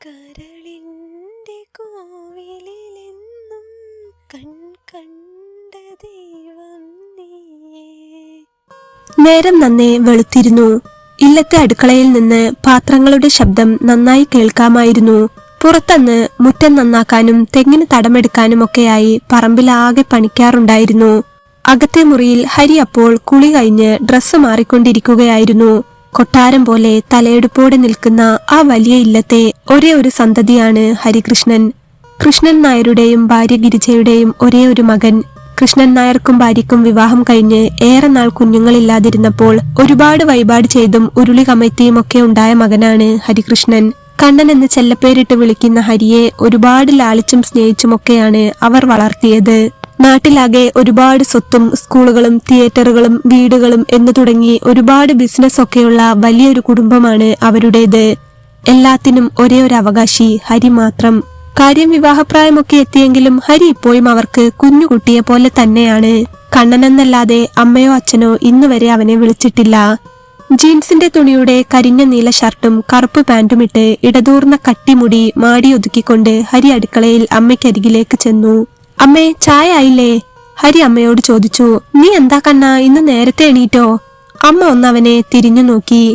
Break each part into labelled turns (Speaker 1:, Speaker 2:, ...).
Speaker 1: കരളിൻ്റെ കോവിലെന്നും കണ്ട ദൈവം നീയേ. നേരം നന്നേ വെളുത്തിരുന്നു. ഇല്ലത്തെ അടുക്കളയിൽ നിന്ന് പാത്രങ്ങളുടെ ശബ്ദം നന്നായി കേൾക്കാമായിരുന്നു. പുറത്തന്ന് മുറ്റം നന്നാക്കാനും തെങ്ങിന് തടമെടുക്കാനുമൊക്കെയായി പറമ്പിലാകെ പണിക്കാറുണ്ടായിരുന്നു. അകത്തെ മുറിയിൽ ഹരി അപ്പോൾ കുളി കഴിഞ്ഞ് ഡ്രസ്സ് മാറിക്കൊണ്ടിരിക്കുകയായിരുന്നു. കൊട്ടാരം പോലെ തലയെടുപ്പോടെ നിൽക്കുന്ന ആ വലിയ ഇല്ലത്തെ ഒരേ ഒരു സന്തതിയാണ് ഹരികൃഷ്ണൻ. കൃഷ്ണൻ നായരുടെയും ഭാര്യ ഗിരിജയുടെയും ഒരേ ഒരു മകൻ. കൃഷ്ണൻ നായർക്കും ഭാര്യയ്ക്കും വിവാഹം കഴിഞ്ഞ് ഏറെ നാൾ കുഞ്ഞുങ്ങളില്ലാതിരുന്നപ്പോൾ ഒരുപാട് വഴിപാട് ചെയ്തും ഉരുളി കമഴ്ത്തിയും ഒക്കെ ഉണ്ടായ മകനാണ് ഹരികൃഷ്ണൻ. കണ്ണൻ എന്ന് ചെല്ലപ്പേരിട്ട് വിളിക്കുന്ന ഹരിയെ ഒരുപാട് ലാളിച്ചും സ്നേഹിച്ചുമൊക്കെയാണ് അവർ വളർത്തിയത്. നാട്ടിലാകെ ഒരുപാട് സ്വത്തും സ്കൂളുകളും തിയേറ്ററുകളും വീടുകളും എന്നു തുടങ്ങി ഒരുപാട് ബിസിനസ് ഒക്കെയുള്ള വലിയൊരു കുടുംബമാണ് അവരുടേത്. എല്ലാത്തിനും ഒരേ ഒരു അവകാശി ഹരി മാത്രം. കാര്യം വിവാഹപ്രായമൊക്കെ എത്തിയെങ്കിലും ഹരി ഇപ്പോഴും അവർക്ക് കുഞ്ഞുകുട്ടിയെ പോലെ തന്നെയാണ്. കണ്ണനെന്നല്ലാതെ അമ്മയോ അച്ഛനോ ഇന്നുവരെ അവനെ വിളിച്ചിട്ടില്ല. ജീൻസിന്റെ തുണിയുടെ കരിഞ്ഞ നീല ഷർട്ടും കറുപ്പ് പാന്റും ഇട്ട് ഇടതൂർന്ന കട്ടിമുടി മാടി ഒതുക്കിക്കൊണ്ട് ഹരി അടുക്കളയിൽ അമ്മയ്ക്കരികിലേക്ക് ചെന്നു. അമ്മേ, ചായ ആയില്ലേ? ഹരി അമ്മയോട് ചോദിച്ചു. നീ എന്താ കണ്ണാ, ഇന്ന് നേരത്തെ എണീറ്റോ? അമ്മ ഒന്നവനെ തിരിഞ്ഞു നോക്കി.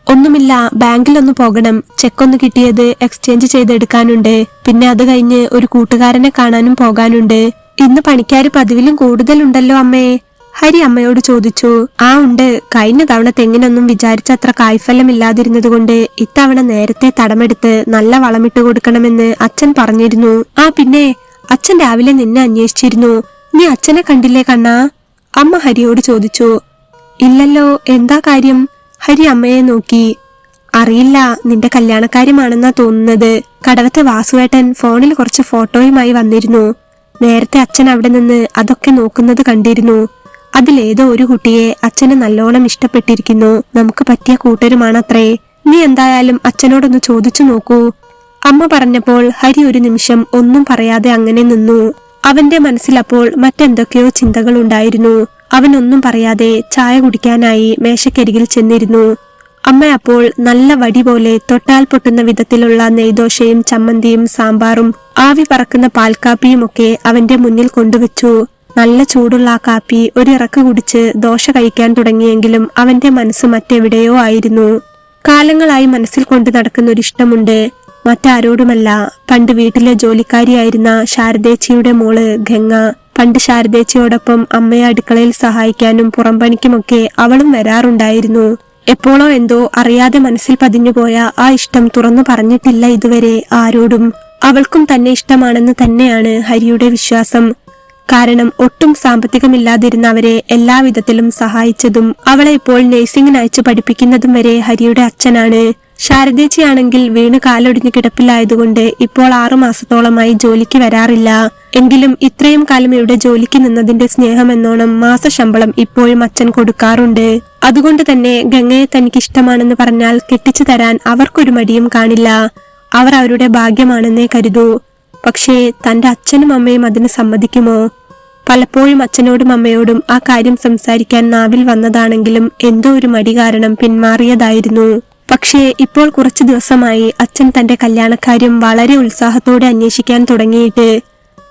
Speaker 1: ഒന്നുമില്ല, ബാങ്കിലൊന്ന് പോകണം. ചെക്കൊന്ന് കിട്ടിയത് എക്സ്ചേഞ്ച് ചെയ്തെടുക്കാനുണ്ട്. പിന്നെ അത് കഴിഞ്ഞ് ഒരു കൂട്ടുകാരനെ കാണാനും പോകാനുണ്ട്. ഇന്ന് പണിക്കാര് പതിവിലും കൂടുതലുണ്ടല്ലോ അമ്മേ? ഹരി അമ്മയോട് ചോദിച്ചു. ആ ഉണ്ട്. കഴിഞ്ഞ തവണ തെങ്ങിനൊന്നും വിചാരിച്ചത്ര കായ്ഫലം ഇല്ലാതിരുന്നത് കൊണ്ട് ഇത്തവണ നേരത്തെ തടമെടുത്ത് നല്ല വളമിട്ട് കൊടുക്കണമെന്ന് അച്ഛൻ പറഞ്ഞിരുന്നു. ആ പിന്നെ അച്ഛൻ രാവിലെ നിന്നെ അന്വേഷിച്ചിരുന്നു. നീ അച്ഛനെ കണ്ടില്ലേ കണ്ണാ? അമ്മ ഹരിയോട് ചോദിച്ചു. ഇല്ലല്ലോ, എന്താ കാര്യം? ഹരി അമ്മയെ നോക്കി. അറിയില്ല, നിന്റെ കല്യാണക്കാര്യമാണെന്നാ തോന്നുന്നത്. കടവത്തെ വാസുവേട്ടൻ ഫോണിൽ കുറച്ച് ഫോട്ടോയുമായി വന്നിരുന്നു. നേരത്തെ അച്ഛൻ അവിടെ നിന്ന് അതൊക്കെ നോക്കുന്നത് കണ്ടിരുന്നു. അതിലേതോ ഒരു കുട്ടിയെ അച്ഛന് നല്ലോണം ഇഷ്ടപ്പെട്ടിരിക്കുന്നു. നമുക്ക് പറ്റിയ കൂട്ടരുമാണത്രേ. നീ എന്തായാലും അച്ഛനോടൊന്ന് ചോദിച്ചു നോക്കൂ. അമ്മ പറഞ്ഞപ്പോൾ ഹരി ഒരു നിമിഷം ഒന്നും പറയാതെ അങ്ങനെ നിന്നു. അവന്റെ മനസ്സിലപ്പോൾ മറ്റെന്തൊക്കെയോ ചിന്തകൾ ഉണ്ടായിരുന്നു. അവനൊന്നും പറയാതെ ചായ കുടിക്കാനായി മേശക്കരികിൽ ചെന്നിരുന്നു. അമ്മ അപ്പോൾ നല്ല വടി പോലെ തൊട്ടാൽ പൊട്ടുന്ന വിധത്തിലുള്ള നെയ്ദോശയും ചമ്മന്തിയും സാമ്പാറും ആവി പറക്കുന്ന പാൽക്കാപ്പിയും ഒക്കെ അവന്റെ മുന്നിൽ കൊണ്ടുവച്ചു. നല്ല ചൂടുള്ള ആ കാപ്പി ഒരിറക്ക് കുടിച്ച് ദോശ കഴിക്കാൻ തുടങ്ങിയെങ്കിലും അവന്റെ മനസ്സ് മറ്റെവിടെയോ ആയിരുന്നു. കാലങ്ങളായി മനസ്സിൽ കൊണ്ടു നടക്കുന്ന ഒരിഷ്ടമുണ്ട്. മറ്റാരോടുമല്ല, പണ്ട് വീട്ടിലെ ജോലിക്കാരിയായിരുന്ന ശാരദേച്ചിയുടെ മോള് ഗംഗ. പണ്ട് ശാരദേച്ചിയോടൊപ്പം അമ്മയെ അടുക്കളയിൽ സഹായിക്കാനും പുറംപണിക്കുമൊക്കെ അവളും വരാറുണ്ടായിരുന്നു. എപ്പോഴോ എന്തോ അറിയാതെ മനസ്സിൽ പതിഞ്ഞുപോയ ആ ഇഷ്ടം തുറന്നു പറഞ്ഞിട്ടില്ല ഇതുവരെ ആരോടും. അവൾക്കും തന്നെ ഇഷ്ടമാണെന്ന് തന്നെയാണ് ഹരിയുടെ വിശ്വാസം. കാരണം ഒട്ടും സാമ്പത്തികമില്ലാതിരുന്ന അവരെ എല്ലാവിധത്തിലും സഹായിച്ചതും അവളെ ഇപ്പോൾ നേഴ്സിംഗിന് അയച്ചു പഠിപ്പിക്കുന്നതും വരെ ഹരിയുടെ അച്ഛനാണ്. ശാരദേച്ചിയാണെങ്കിൽ വീണ് കാലൊടിഞ്ഞു കിടപ്പിലായതുകൊണ്ട് ഇപ്പോൾ 6 മാസത്തോളമായി ജോലിക്ക് വരാറില്ല. എങ്കിലും ഇത്രയും കാലം ഇവിടെ ജോലിക്ക് നിന്നതിന്റെ സ്നേഹമെന്നോണം മാസശമ്പളം ഇപ്പോഴും അച്ഛൻ കൊടുക്കാറുണ്ട്. അതുകൊണ്ട് തന്നെ ഗംഗയെ തനിക്ക് ഇഷ്ടമാണെന്ന് പറഞ്ഞാൽ കെട്ടിച്ചു തരാൻ അവർക്കൊരു മടിയും കാണില്ല. അവർ അവരുടെ ഭാഗ്യമാണെന്നേ കരുതൂ. പക്ഷേ തന്റെ അച്ഛനും അമ്മയും അതിന് സമ്മതിക്കുമോ? പലപ്പോഴും അച്ഛനോടും അമ്മയോടും ആ കാര്യം സംസാരിക്കാൻ നാവിൽ വന്നതാണെങ്കിലും എന്തോ ഒരു മടി കാരണം പിന്മാറിയതായിരുന്നു. പക്ഷേ ഇപ്പോൾ കുറച്ചു ദിവസമായി അച്ഛൻ തന്റെ കല്യാണക്കാര്യം വളരെ ഉത്സാഹത്തോടെ അന്വേഷിക്കാൻ തുടങ്ങിയിട്ട്.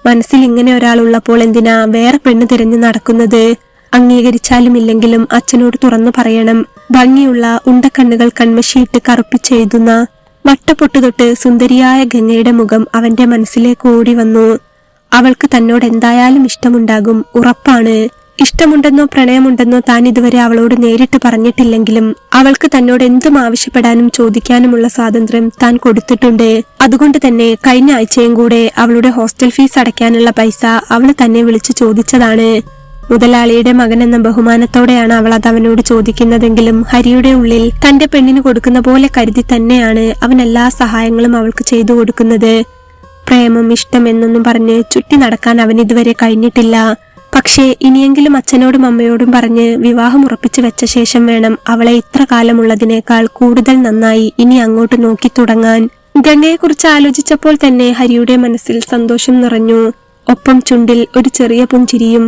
Speaker 1: മനസ്സിൽ ഇങ്ങനെ ഒരാളുള്ളപ്പോൾ എന്തിനാ വേറെ പെണ്ണ് തിരഞ്ഞു നടക്കുന്നത്? അംഗീകരിച്ചാലും ഇല്ലെങ്കിലും അച്ഛനോട് തുറന്നു പറയണം. ഭംഗിയുള്ള ഉണ്ടക്കണ്ണുകൾ കൺമഷിയിട്ട് കറുപ്പിച്ചെഴുതുന്ന വട്ടപ്പൊട്ടു തൊട്ട് സുന്ദരിയായ ഗംഗയുടെ മുഖം അവന്റെ മനസ്സിലേക്ക് ഓടി വന്നു. അവൾക്ക് തന്നോട് എന്തായാലും ഇഷ്ടമുണ്ടാകും, ഉറപ്പാണ്. ഇഷ്ടമുണ്ടെന്നോ പ്രണയമുണ്ടെന്നോ താൻ ഇതുവരെ അവളോട് നേരിട്ട് പറഞ്ഞിട്ടില്ലെങ്കിലും അവൾക്ക് തന്നോട് എന്തും ആവശ്യപ്പെടാനും ചോദിക്കാനുമുള്ള സ്വാതന്ത്ര്യം താൻ കൊടുത്തിട്ടുണ്ട്. അതുകൊണ്ട് തന്നെ കഴിഞ്ഞ ആഴ്ചയും കൂടെ അവളുടെ ഹോസ്റ്റൽ ഫീസ് അടയ്ക്കാനുള്ള പൈസ അവൾ തന്നെ വിളിച്ചു ചോദിച്ചതാണ്. മുതലാളിയുടെ മകൻ എന്ന ബഹുമാനത്തോടെയാണ് അവൾ അത് അവനോട് ചോദിക്കുന്നതെങ്കിലും ഹരിയുടെ ഉള്ളിൽ തന്റെ പെണ്ണിന് കൊടുക്കുന്ന പോലെ കരുതി തന്നെയാണ് അവൻ എല്ലാ സഹായങ്ങളും അവൾക്ക് ചെയ്തു കൊടുക്കുന്നത്. പ്രേമം, ഇഷ്ടം എന്നൊന്നും പറഞ്ഞ് ചുറ്റി നടക്കാൻ അവൻ ഇതുവരെ കഴിഞ്ഞിട്ടില്ല. പക്ഷേ ഇനിയെങ്കിലും അച്ഛനോടും അമ്മയോടും പറഞ്ഞ് വിവാഹം ഉറപ്പിച്ചു വെച്ച ശേഷം വേണം അവളെ ഇത്ര കാലമുള്ളതിനേക്കാൾ കൂടുതൽ നന്നായി ഇനി അങ്ങോട്ട് നോക്കി തുടങ്ങാൻ. ഗംഗയെക്കുറിച്ച് ആലോചിച്ചപ്പോൾ തന്നെ ഹരിയുടെ മനസ്സിൽ സന്തോഷം നിറഞ്ഞു. ഒപ്പം ചുണ്ടിൽ ഒരു ചെറിയ പുഞ്ചിരിയും.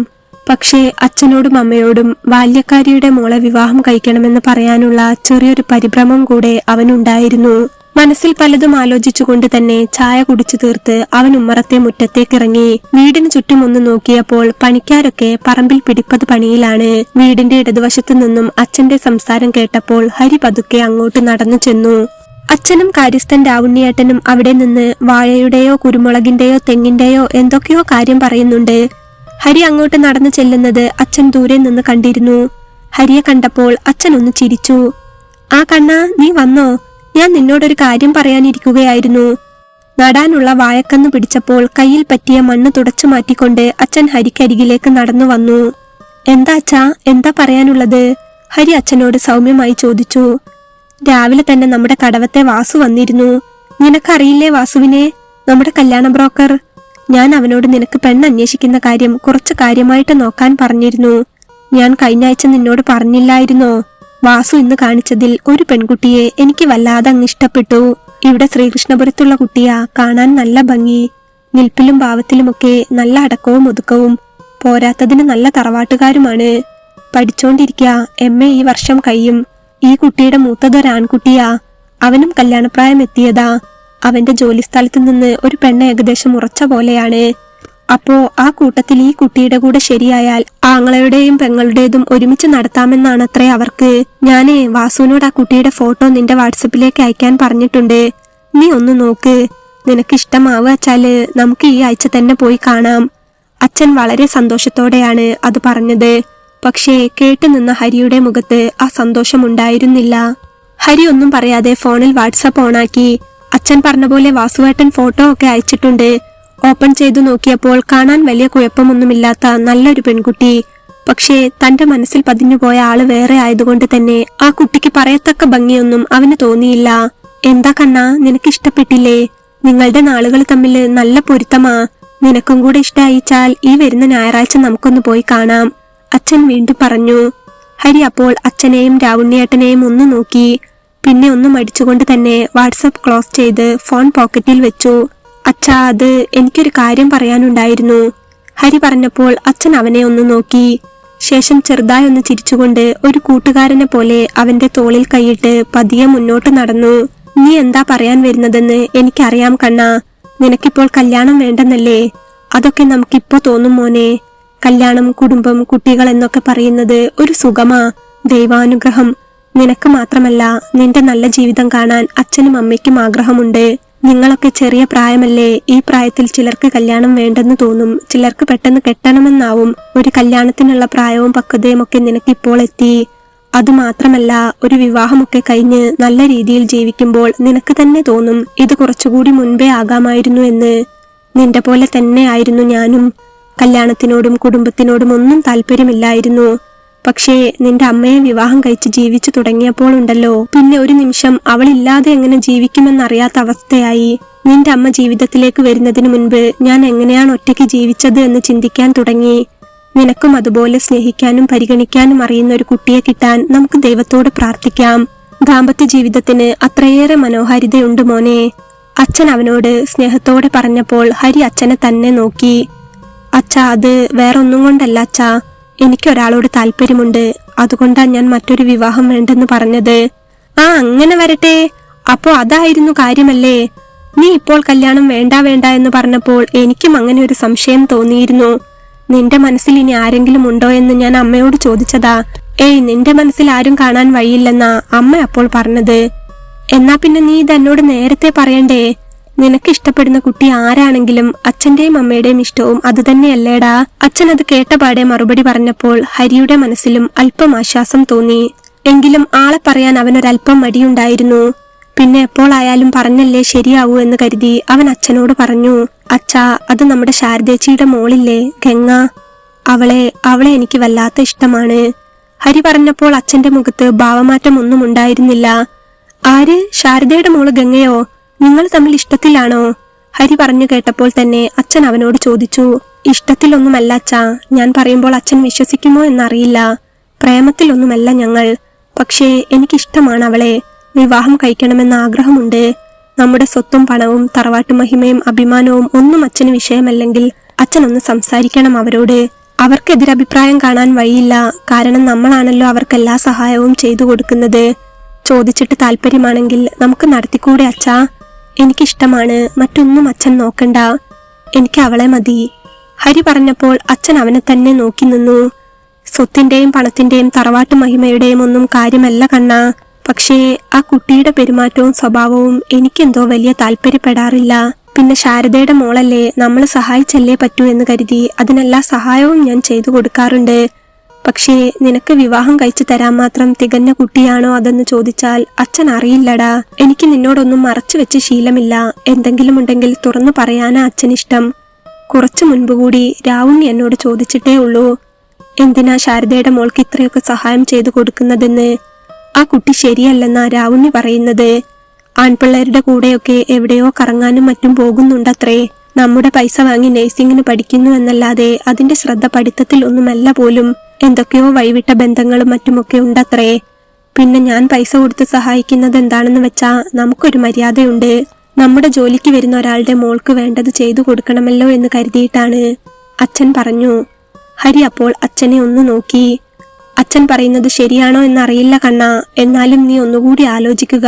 Speaker 1: പക്ഷേ അച്ഛനോടും അമ്മയോടും ബാല്യക്കാരിയുടെ മോളെ വിവാഹം കഴിക്കണമെന്ന് പറയാനുള്ള ചെറിയൊരു പരിഭ്രമം കൂടെ അവനുണ്ടായിരുന്നു. മനസ്സിൽ പലതും ആലോചിച്ചുകൊണ്ട് തന്നെ ചായ കുടിച്ചു തീർത്ത് അവൻ ഉമ്മറത്തെ മുറ്റത്തേക്കിറങ്ങി. വീടിന് ചുറ്റും ഒന്ന് നോക്കിയപ്പോൾ പണിക്കാരൊക്കെ പറമ്പിൽ പിടിപ്പത് പണിയിലാണ്. വീടിന്റെ ഇടതുവശത്തു നിന്നും അച്ഛന്റെ സംസാരം കേട്ടപ്പോൾ ഹരി പതുക്കെ അങ്ങോട്ട് നടന്നു ചെന്നു. അച്ഛനും കാര്യസ്ഥൻ രാവുണ്ണിയേട്ടനും അവിടെ നിന്ന് വാഴയുടെയോ കുരുമുളകിന്റെയോ തെങ്ങിന്റെയോ എന്തൊക്കെയോ കാര്യം പറയുന്നുണ്ട്. ഹരി അങ്ങോട്ട് നടന്നു ചെല്ലുന്നത് അച്ഛൻ ദൂരെ നിന്ന് കണ്ടിരുന്നു. ഹരിയെ കണ്ടപ്പോൾ അച്ഛൻ ഒന്ന് ചിരിച്ചു. ആ കണ്ണാ, നീ വന്നോ? ഞാൻ നിന്നോടൊരു കാര്യം പറയാനിരിക്കുകയായിരുന്നു. നടാനുള്ള വാഴക്കന്ന് പിടിച്ചപ്പോൾ കയ്യിൽ പറ്റിയ മണ്ണ് തുടച്ചു മാറ്റിക്കൊണ്ട് അച്ഛൻ ഹരിക്കരികിലേക്ക് നടന്നു വന്നു. എന്താ അച്ഛാ, എന്താ പറയാനുള്ളത്? ഹരി അച്ഛനോട് സൗമ്യമായി ചോദിച്ചു. രാവിലെ തന്നെ നമ്മുടെ കടവത്തെ വാസു വന്നിരുന്നു. നിനക്കറിയില്ലേ വാസുവിനെ, നമ്മുടെ കല്യാണ ബ്രോക്കർ? ഞാൻ അവനോട് നിനക്ക് പെണ്ണന്വേഷിക്കുന്ന കാര്യം കുറച്ച് കാര്യമായിട്ട് നോക്കാൻ പറഞ്ഞിരുന്നു. ഞാൻ കഴിഞ്ഞ ആഴ്ച നിന്നോട് പറഞ്ഞില്ലായിരുന്നോ? വാസു ഇന്ന് കാണിച്ചതിൽ ഒരു പെൺകുട്ടിയെ എനിക്ക് വല്ലാതെ അങ്ങ് ഇഷ്ടപ്പെട്ടു. ഇവിടെ ശ്രീകൃഷ്ണപുരത്തുള്ള കുട്ടിയാ, കാണാൻ നല്ല ഭംഗി, നിൽപ്പിലും ഭാവത്തിലുമൊക്കെ നല്ല അടക്കവും ഒതുക്കവും, പോരാത്തതിന് നല്ല തറവാട്ടുകാരുമാണ്. പഠിച്ചോണ്ടിരിക്ക, MA ഈ വർഷം കഴിയും. ഈ കുട്ടിയുടെ മൂത്തതൊരാൺകുട്ടിയാ, അവനും കല്യാണപ്രായം എത്തിയതാ. അവന്റെ ജോലി സ്ഥലത്ത് നിന്ന് ഒരു പെണ്ണ് ഏകദേശം ഉറച്ച പോലെയാണ്. അപ്പോ ആ കൂട്ടത്തിൽ ഈ കുട്ടിയുടെ കൂടെ ശരിയായാൽ ആങ്ങളയുടെയും പെങ്ങളുടേതും ഒരുമിച്ച് നടത്താമെന്നാണത്രേ അവർക്ക്. ഞാനേ വാസുവിനോട് ആ കുട്ടിയുടെ ഫോട്ടോ നിന്റെ വാട്സപ്പിലേക്ക് അയക്കാൻ പറഞ്ഞിട്ടുണ്ട്. നീ ഒന്ന് നോക്ക്, നിനക്ക് ഇഷ്ടമാവുകച്ചാല് നമുക്ക് ഈ ആഴ്ച തന്നെ പോയി കാണാം. അച്ഛൻ വളരെ സന്തോഷത്തോടെയാണ് അത് പറഞ്ഞത്. പക്ഷേ കേട്ടുനിന്ന ഹരിയുടെ മുഖത്ത് ആ സന്തോഷമുണ്ടായിരുന്നില്ല. ഹരി ഒന്നും പറയാതെ ഫോണിൽ വാട്സപ്പ് ഓണാക്കി. അച്ഛൻ പറഞ്ഞ പോലെ വാസുവേട്ടൻ ഫോട്ടോ ഒക്കെ അയച്ചിട്ടുണ്ട്. ഓപ്പൺ ചെയ്തു നോക്കിയപ്പോൾ കാണാൻ വലിയ കുഴപ്പമൊന്നുമില്ലാത്ത നല്ലൊരു പെൺകുട്ടി. പക്ഷേ തന്റെ മനസ്സിൽ പതിഞ്ഞുപോയ ആള് വേറെ ആയതുകൊണ്ട് തന്നെ ആ കുട്ടിക്ക് പറയത്തക്ക ഭംഗിയൊന്നും അവന് തോന്നിയില്ല. എന്താ കണ്ണാ, നിനക്ക് ഇഷ്ടപ്പെട്ടില്ലേ? നിങ്ങളുടെ നാളുകൾ തമ്മിൽ നല്ല പൊരുത്തമാ. നിനക്കും കൂടെ ഇഷ്ടമായിച്ചാൽ ഈ വരുന്ന ഞായറാഴ്ച നമുക്കൊന്ന് പോയി കാണാം, അച്ഛൻ വീണ്ടും പറഞ്ഞു. ഹരി അപ്പോൾ അച്ഛനെയും രാവുണ്ണിയേട്ടനെയും ഒന്ന് നോക്കി. പിന്നെ ഒന്ന് മടിച്ചുകൊണ്ട് തന്നെ വാട്സപ്പ് ക്ലോസ് ചെയ്ത് ഫോൺ പോക്കറ്റിൽ വെച്ചു. അച്ഛാ, അത് എനിക്കൊരു കാര്യം പറയാനുണ്ടായിരുന്നു, ഹരി പറഞ്ഞപ്പോൾ അച്ഛൻ അവനെ ഒന്ന് നോക്കി. ശേഷം ചെറുതായി ഒന്ന് ചിരിച്ചുകൊണ്ട് ഒരു കൂട്ടുകാരനെ പോലെ അവന്റെ തോളിൽ കൈയിട്ട് പതിയെ മുന്നോട്ട് നടന്നു. നീ എന്താ പറയാൻ വരുന്നതെന്ന് എനിക്കറിയാം കണ്ണാ. നിനക്കിപ്പോൾ കല്യാണം വേണ്ടെന്നല്ലേ? അതൊക്കെ നമുക്കിപ്പോ തോന്നും മോനെ. കല്യാണം, കുടുംബം, കുട്ടികൾ എന്നൊക്കെ പറയുന്നത് ഒരു സുഖമാ, ദൈവാനുഗ്രഹം. നിനക്ക് മാത്രമല്ല, നിന്റെ നല്ല ജീവിതം കാണാൻ അച്ഛനും അമ്മയ്ക്കും ആഗ്രഹമുണ്ട്. നിങ്ങളൊക്കെ ചെറിയ പ്രായമല്ലേ. ഈ പ്രായത്തിൽ ചിലർക്ക് കല്യാണം വേണ്ടെന്ന് തോന്നും, ചിലർക്ക് പെട്ടെന്ന് കെട്ടണമെന്നാവും. ഒരു കല്യാണത്തിനുള്ള പ്രായവും പക്വതയും ഒക്കെ നിനക്കിപ്പോൾ എത്തി. അതുമാത്രമല്ല, ഒരു വിവാഹമൊക്കെ കഴിഞ്ഞ് നല്ല രീതിയിൽ ജീവിക്കുമ്പോൾ നിനക്ക് തന്നെ തോന്നും ഇത് കുറച്ചുകൂടി മുൻപേ ആകാമായിരുന്നു എന്ന്. നിന്റെ പോലെ തന്നെ ആയിരുന്നു ഞാനും. കല്യാണത്തിനോടും കുടുംബത്തിനോടും ഒന്നും താല്പര്യമില്ലായിരുന്നു. പക്ഷേ നിന്റെ അമ്മയെ വിവാഹം കഴിച്ച് ജീവിച്ചു തുടങ്ങിയപ്പോൾ ഉണ്ടല്ലോ, പിന്നെ ഒരു നിമിഷം അവളില്ലാതെ എങ്ങനെ ജീവിക്കുമെന്നറിയാത്ത അവസ്ഥയായി. നിന്റെ അമ്മ ജീവിതത്തിലേക്ക് വരുന്നതിന് മുൻപ് ഞാൻ എങ്ങനെയാണ് ഒറ്റയ്ക്ക് ജീവിച്ചത് എന്ന് ചിന്തിക്കാൻ തുടങ്ങി. നിനക്കും അതുപോലെ സ്നേഹിക്കാനും പരിഗണിക്കാനും അറിയുന്ന ഒരു കുട്ടിയെ കിട്ടാൻ നമുക്ക് ദൈവത്തോട് പ്രാർത്ഥിക്കാം. ദാമ്പത്യ ജീവിതത്തിന് അത്രയേറെ മനോഹാരിതയുണ്ട് മോനെ, അച്ഛൻ അവനോട് സ്നേഹത്തോടെ പറഞ്ഞപ്പോൾ ഹരി അച്ഛനെ തന്നെ നോക്കി. അച്ഛാ, അത് വേറൊന്നും കൊണ്ടല്ല അച്ഛാ, എനിക്കൊരാളോട് താല്പര്യമുണ്ട്. അതുകൊണ്ടാ ഞാൻ മറ്റൊരു വിവാഹം വേണ്ടെന്ന് പറഞ്ഞത്. ആ, അങ്ങനെ വരട്ടെ. അപ്പോ അതായിരുന്നു കാര്യമല്ലേ? നീ ഇപ്പോൾ കല്യാണം വേണ്ട വേണ്ട എന്ന് പറഞ്ഞപ്പോൾ എനിക്കും അങ്ങനെ ഒരു സംശയം തോന്നിയിരുന്നു. നിന്റെ മനസ്സിൽ ഇനി ആരെങ്കിലും ഉണ്ടോ എന്ന് ഞാൻ അമ്മയോട് ചോദിച്ചതാ. ഏയ്, നിന്റെ മനസ്സിൽ ആരും കാണാൻ വഴിയില്ലെന്നാ അമ്മ അപ്പോൾ പറഞ്ഞത്. എന്നാ പിന്നെ നീ ഇതെന്നോട് നേരത്തെ പറയണ്ടേ? നിനക്ക് ഇഷ്ടപ്പെടുന്ന കുട്ടി ആരാണെങ്കിലും അച്ഛന്റെയും അമ്മയുടെയും ഇഷ്ടവും അത് തന്നെയല്ലേടാ? അച്ഛൻ അത് കേട്ടപാടെ മറുപടി പറഞ്ഞപ്പോൾ ഹരിയുടെ മനസ്സിലും അല്പം ആശ്വാസം തോന്നി. എങ്കിലും ആളെ പറയാൻ അവനൊരല്പം മടിയുണ്ടായിരുന്നു. പിന്നെ എപ്പോൾ ആയാലും പറഞ്ഞല്ലേ ശരിയാവൂ എന്ന് കരുതി അവൻ അച്ഛനോട് പറഞ്ഞു. അച്ഛാ, അത് നമ്മുടെ ശാരദേച്ചിയുടെ മോളില്ലേ, ഗംഗ, അവളെ എനിക്ക് വല്ലാത്ത ഇഷ്ടമാണ്. ഹരി പറഞ്ഞപ്പോൾ അച്ഛന്റെ മുഖത്ത് ഭാവമാറ്റം ഒന്നും ഉണ്ടായിരുന്നില്ല. ആര്? ശാരദയുടെ മോള് ഗംഗയോ? നിങ്ങൾ തമ്മിൽ ഇഷ്ടത്തിലാണോ? ഹരി പറഞ്ഞു കേട്ടപ്പോൾ തന്നെ അച്ഛൻ അവനോട് ചോദിച്ചു. ഇഷ്ടത്തിലൊന്നുമല്ല അച്ഛാ, ഞാൻ പറയുമ്പോൾ അച്ഛൻ വിശ്വസിക്കുമോ എന്നറിയില്ല. പ്രേമത്തിലൊന്നുമല്ല ഞങ്ങൾ. പക്ഷേ എനിക്കിഷ്ടമാണ് അവളെ. വിവാഹം കഴിക്കണമെന്ന ആഗ്രഹമുണ്ട്. നമ്മുടെ സ്വത്തും പണവും തറവാട്ടു മഹിമയും അഭിമാനവും ഒന്നും അച്ഛന് വിഷയമല്ലെങ്കിൽ അച്ഛനൊന്ന് സംസാരിക്കണം അവരോട്. അവർക്ക് എതിരഭിപ്രായം കാണാൻ വഴിയില്ല. കാരണം നമ്മളാണല്ലോ അവർക്ക് എല്ലാ സഹായവും ചെയ്തു കൊടുക്കുന്നത്. ചോദിച്ചിട്ട് താല്പര്യമാണെങ്കിൽ നമുക്ക് നടത്തിക്കൂടെ അച്ഛാ? എനിക്കിഷ്ടമാണ്, മറ്റൊന്നും അച്ഛൻ നോക്കണ്ട, എനിക്ക് അവളെ മതി. ഹരി പറഞ്ഞപ്പോൾ അച്ഛൻ അവനെ തന്നെ നോക്കി നിന്നു. സ്വത്തിന്റെയും പണത്തിന്റെയും തറവാട്ട് മഹിമയുടെയും ഒന്നും കാര്യമല്ല കണ്ണ. പക്ഷേ ആ കുട്ടിയുടെ പെരുമാറ്റവും സ്വഭാവവും എനിക്കെന്തോ വലിയ താല്പര്യപ്പെടാറില്ല. പിന്നെ ശാരദയുടെ മോളല്ലേ, നമ്മൾ സഹായിച്ചല്ലേ പറ്റൂ എന്ന് കരുതി അതിനെല്ലാ സഹായവും ഞാൻ ചെയ്തു കൊടുക്കാറുണ്ട്. പക്ഷേ നിനക്ക് വിവാഹം കഴിച്ചു തരാൻ മാത്രം തികഞ്ഞ കുട്ടിയാണോ അതെന്ന് ചോദിച്ചാൽ അച്ഛൻ അറിയില്ലടാ. എനിക്ക് നിന്നോടൊന്നും മറച്ചു വെച്ച് ശീലമില്ല. എന്തെങ്കിലും ഉണ്ടെങ്കിൽ തുറന്നു പറയാനാ അച്ഛനിഷ്ടം. കുറച്ചു മുൻപ് കൂടി രാവുണ്ണി എന്നോട് ചോദിച്ചിട്ടേ ഉള്ളൂ, എന്തിനാ ശാരദയുടെ മോൾക്ക് ഇത്രയൊക്കെ സഹായം ചെയ്തു കൊടുക്കുന്നതെന്ന്. ആ കുട്ടി ശരിയല്ലെന്നാ രാവുണ്ണി പറയുന്നത്. ആൺപിള്ളേരുടെ കൂടെയൊക്കെ എവിടെയോ കറങ്ങാനും മറ്റും പോകുന്നുണ്ടത്രേ. നമ്മുടെ പൈസ വാങ്ങി നേഴ്സിംഗിന് പഠിക്കുന്നു എന്നല്ലാതെ അതിന്റെ ശ്രദ്ധ പഠിത്തത്തിൽ ഒന്നുമല്ല പോലും. എന്തൊക്കെയോ വഴിവിട്ട ബന്ധങ്ങളും മറ്റുമൊക്കെ ഉണ്ടത്രേ. പിന്നെ ഞാൻ പൈസ കൊടുത്ത് സഹായിക്കുന്നത് എന്താണെന്ന് വെച്ചാ നമുക്കൊരു മര്യാദയുണ്ട്. നമ്മുടെ ജോലിക്ക് വരുന്ന ഒരാളുടെ മോൾക്ക് വേണ്ടത് ചെയ്തു കൊടുക്കണമല്ലോ എന്ന് കരുതിയിട്ടാണ്, അച്ഛൻ പറഞ്ഞു. ഹരി അപ്പോൾ അച്ഛനെ ഒന്ന് നോക്കി. അച്ഛൻ പറയുന്നത് ശരിയാണോ എന്നറിയില്ല കണ്ണ, എന്നാലും നീ ഒന്നുകൂടി ആലോചിക്കുക.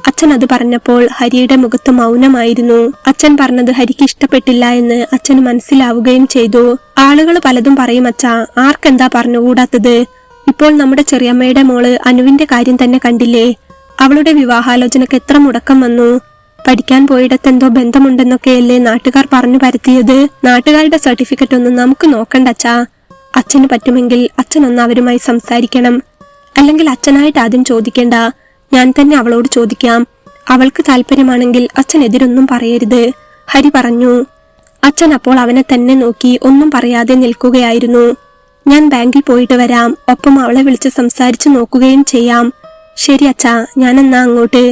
Speaker 1: അച്ഛൻ അത് പറഞ്ഞപ്പോൾ ഹരിയുടെ മുഖത്ത് മൗനമായിരുന്നു. അച്ഛൻ പറഞ്ഞത് ഹരിക്ക് ഇഷ്ടപ്പെട്ടില്ല എന്ന് അച്ഛന് മനസ്സിലാവുകയും ചെയ്തു. ആളുകൾ പലതും പറയും അച്ഛാ, ആർക്കെന്താ പറഞ്ഞുകൂടാത്തത്? ഇപ്പോൾ നമ്മുടെ ചെറിയമ്മയുടെ മോള് അനുവിന്റെ കാര്യം തന്നെ കണ്ടില്ലേ? അവളുടെ വിവാഹാലോചനക്ക് എത്ര മുടക്കം വന്നു. പഠിക്കാൻ പോയിടത്തെന്തോ ബന്ധമുണ്ടെന്നൊക്കെയല്ലേ നാട്ടുകാർ പറഞ്ഞു പരത്തിയത്. നാട്ടുകാരുടെ സർട്ടിഫിക്കറ്റ് ഒന്നും നമുക്ക് നോക്കണ്ട അച്ഛാ. അച്ഛന് പറ്റുമെങ്കിൽ അച്ഛനൊന്ന് അവരുമായി സംസാരിക്കണം. അല്ലെങ്കിൽ അച്ഛനായിട്ട് ആദ്യം ചോദിക്കേണ്ട, ഞാൻ തന്നെ അവളോട് ചോദിക്കാം. അവൾക്ക് താല്പര്യമാണെങ്കിൽ അച്ഛൻ എതിരൊന്നും പറയരുത്, ഹരി പറഞ്ഞു. അച്ഛൻ അപ്പോൾ അവനെ തന്നെ നോക്കി ഒന്നും പറയാതെ നിൽക്കുകയായിരുന്നു. ഞാൻ ബാങ്കിൽ പോയിട്ട് വരാം, ഒപ്പം അവളെ വിളിച്ച് സംസാരിച്ചു നോക്കുകയും ചെയ്യാം. ശരി അച്ഛാ, ഞാനെന്നാ അങ്ങോട്ട്.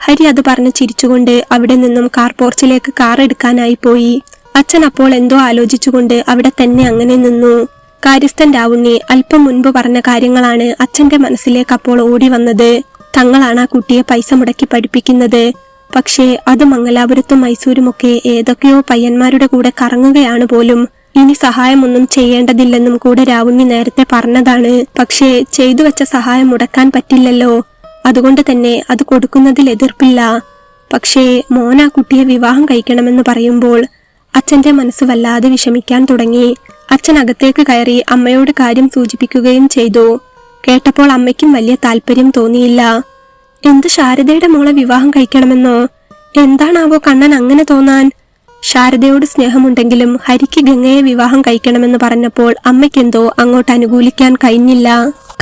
Speaker 1: ഹരി അത് പറഞ്ഞ് ചിരിച്ചുകൊണ്ട് അവിടെ നിന്നും കാർ പോർച്ചിലേക്ക് കാർ എടുക്കാനായി പോയി. അച്ഛൻ അപ്പോൾ എന്തോ ആലോചിച്ചുകൊണ്ട് അവിടെ തന്നെ അങ്ങനെ നിന്നു. കാര്യസ്ഥൻ രാവുണ്ണി അല്പം മുൻപ് പറഞ്ഞ കാര്യങ്ങളാണ് അച്ഛന്റെ മനസ്സിലേക്ക് അപ്പോൾ ഓടി വന്നത്. തങ്ങളാണ് ആ കുട്ടിയെ പൈസ മുടക്കി പഠിപ്പിക്കുന്നത്. പക്ഷേ അത് മംഗലാപുരത്തും മൈസൂരുമൊക്കെ ഏതൊക്കെയോ പയ്യന്മാരുടെ കൂടെ കറങ്ങുകയാണ് പോലും. ഇനി സഹായമൊന്നും ചെയ്യേണ്ടതില്ലെന്നും കൂടെ രാവുണ്ണി നേരത്തെ പറഞ്ഞതാണ്. പക്ഷേ ചെയ്തു വെച്ച സഹായം മുടക്കാൻ പറ്റില്ലല്ലോ. അതുകൊണ്ട് തന്നെ അത് കൊടുക്കുന്നതിൽ എതിർപ്പില്ല. പക്ഷേ മോൻ ആ കുട്ടിയെ വിവാഹം കഴിക്കണമെന്ന് പറയുമ്പോൾ അച്ഛന്റെ മനസ്സ് വല്ലാതെ വിഷമിക്കാൻ തുടങ്ങി. അച്ഛൻ അകത്തേക്ക് കയറി അമ്മയോട് കാര്യം സൂചിപ്പിക്കുകയും ചെയ്തു. കേട്ടപ്പോൾ അമ്മയ്ക്കും വലിയ താല്പര്യം തോന്നിയില്ല. എന്ത്, ശാരദയുടെ മോളെ വിവാഹം കഴിക്കണമെന്നോ? എന്താണാവോ കണ്ണൻ അങ്ങനെ തോന്നാൻ? ശാരദയോട് സ്നേഹമുണ്ടെങ്കിലും ഹരിക്ക് ഗംഗയെ വിവാഹം കഴിക്കണമെന്ന് പറഞ്ഞപ്പോൾ അമ്മയ്ക്കെന്തോ അങ്ങോട്ട് അനുകൂലിക്കാൻ കഴിഞ്ഞില്ല.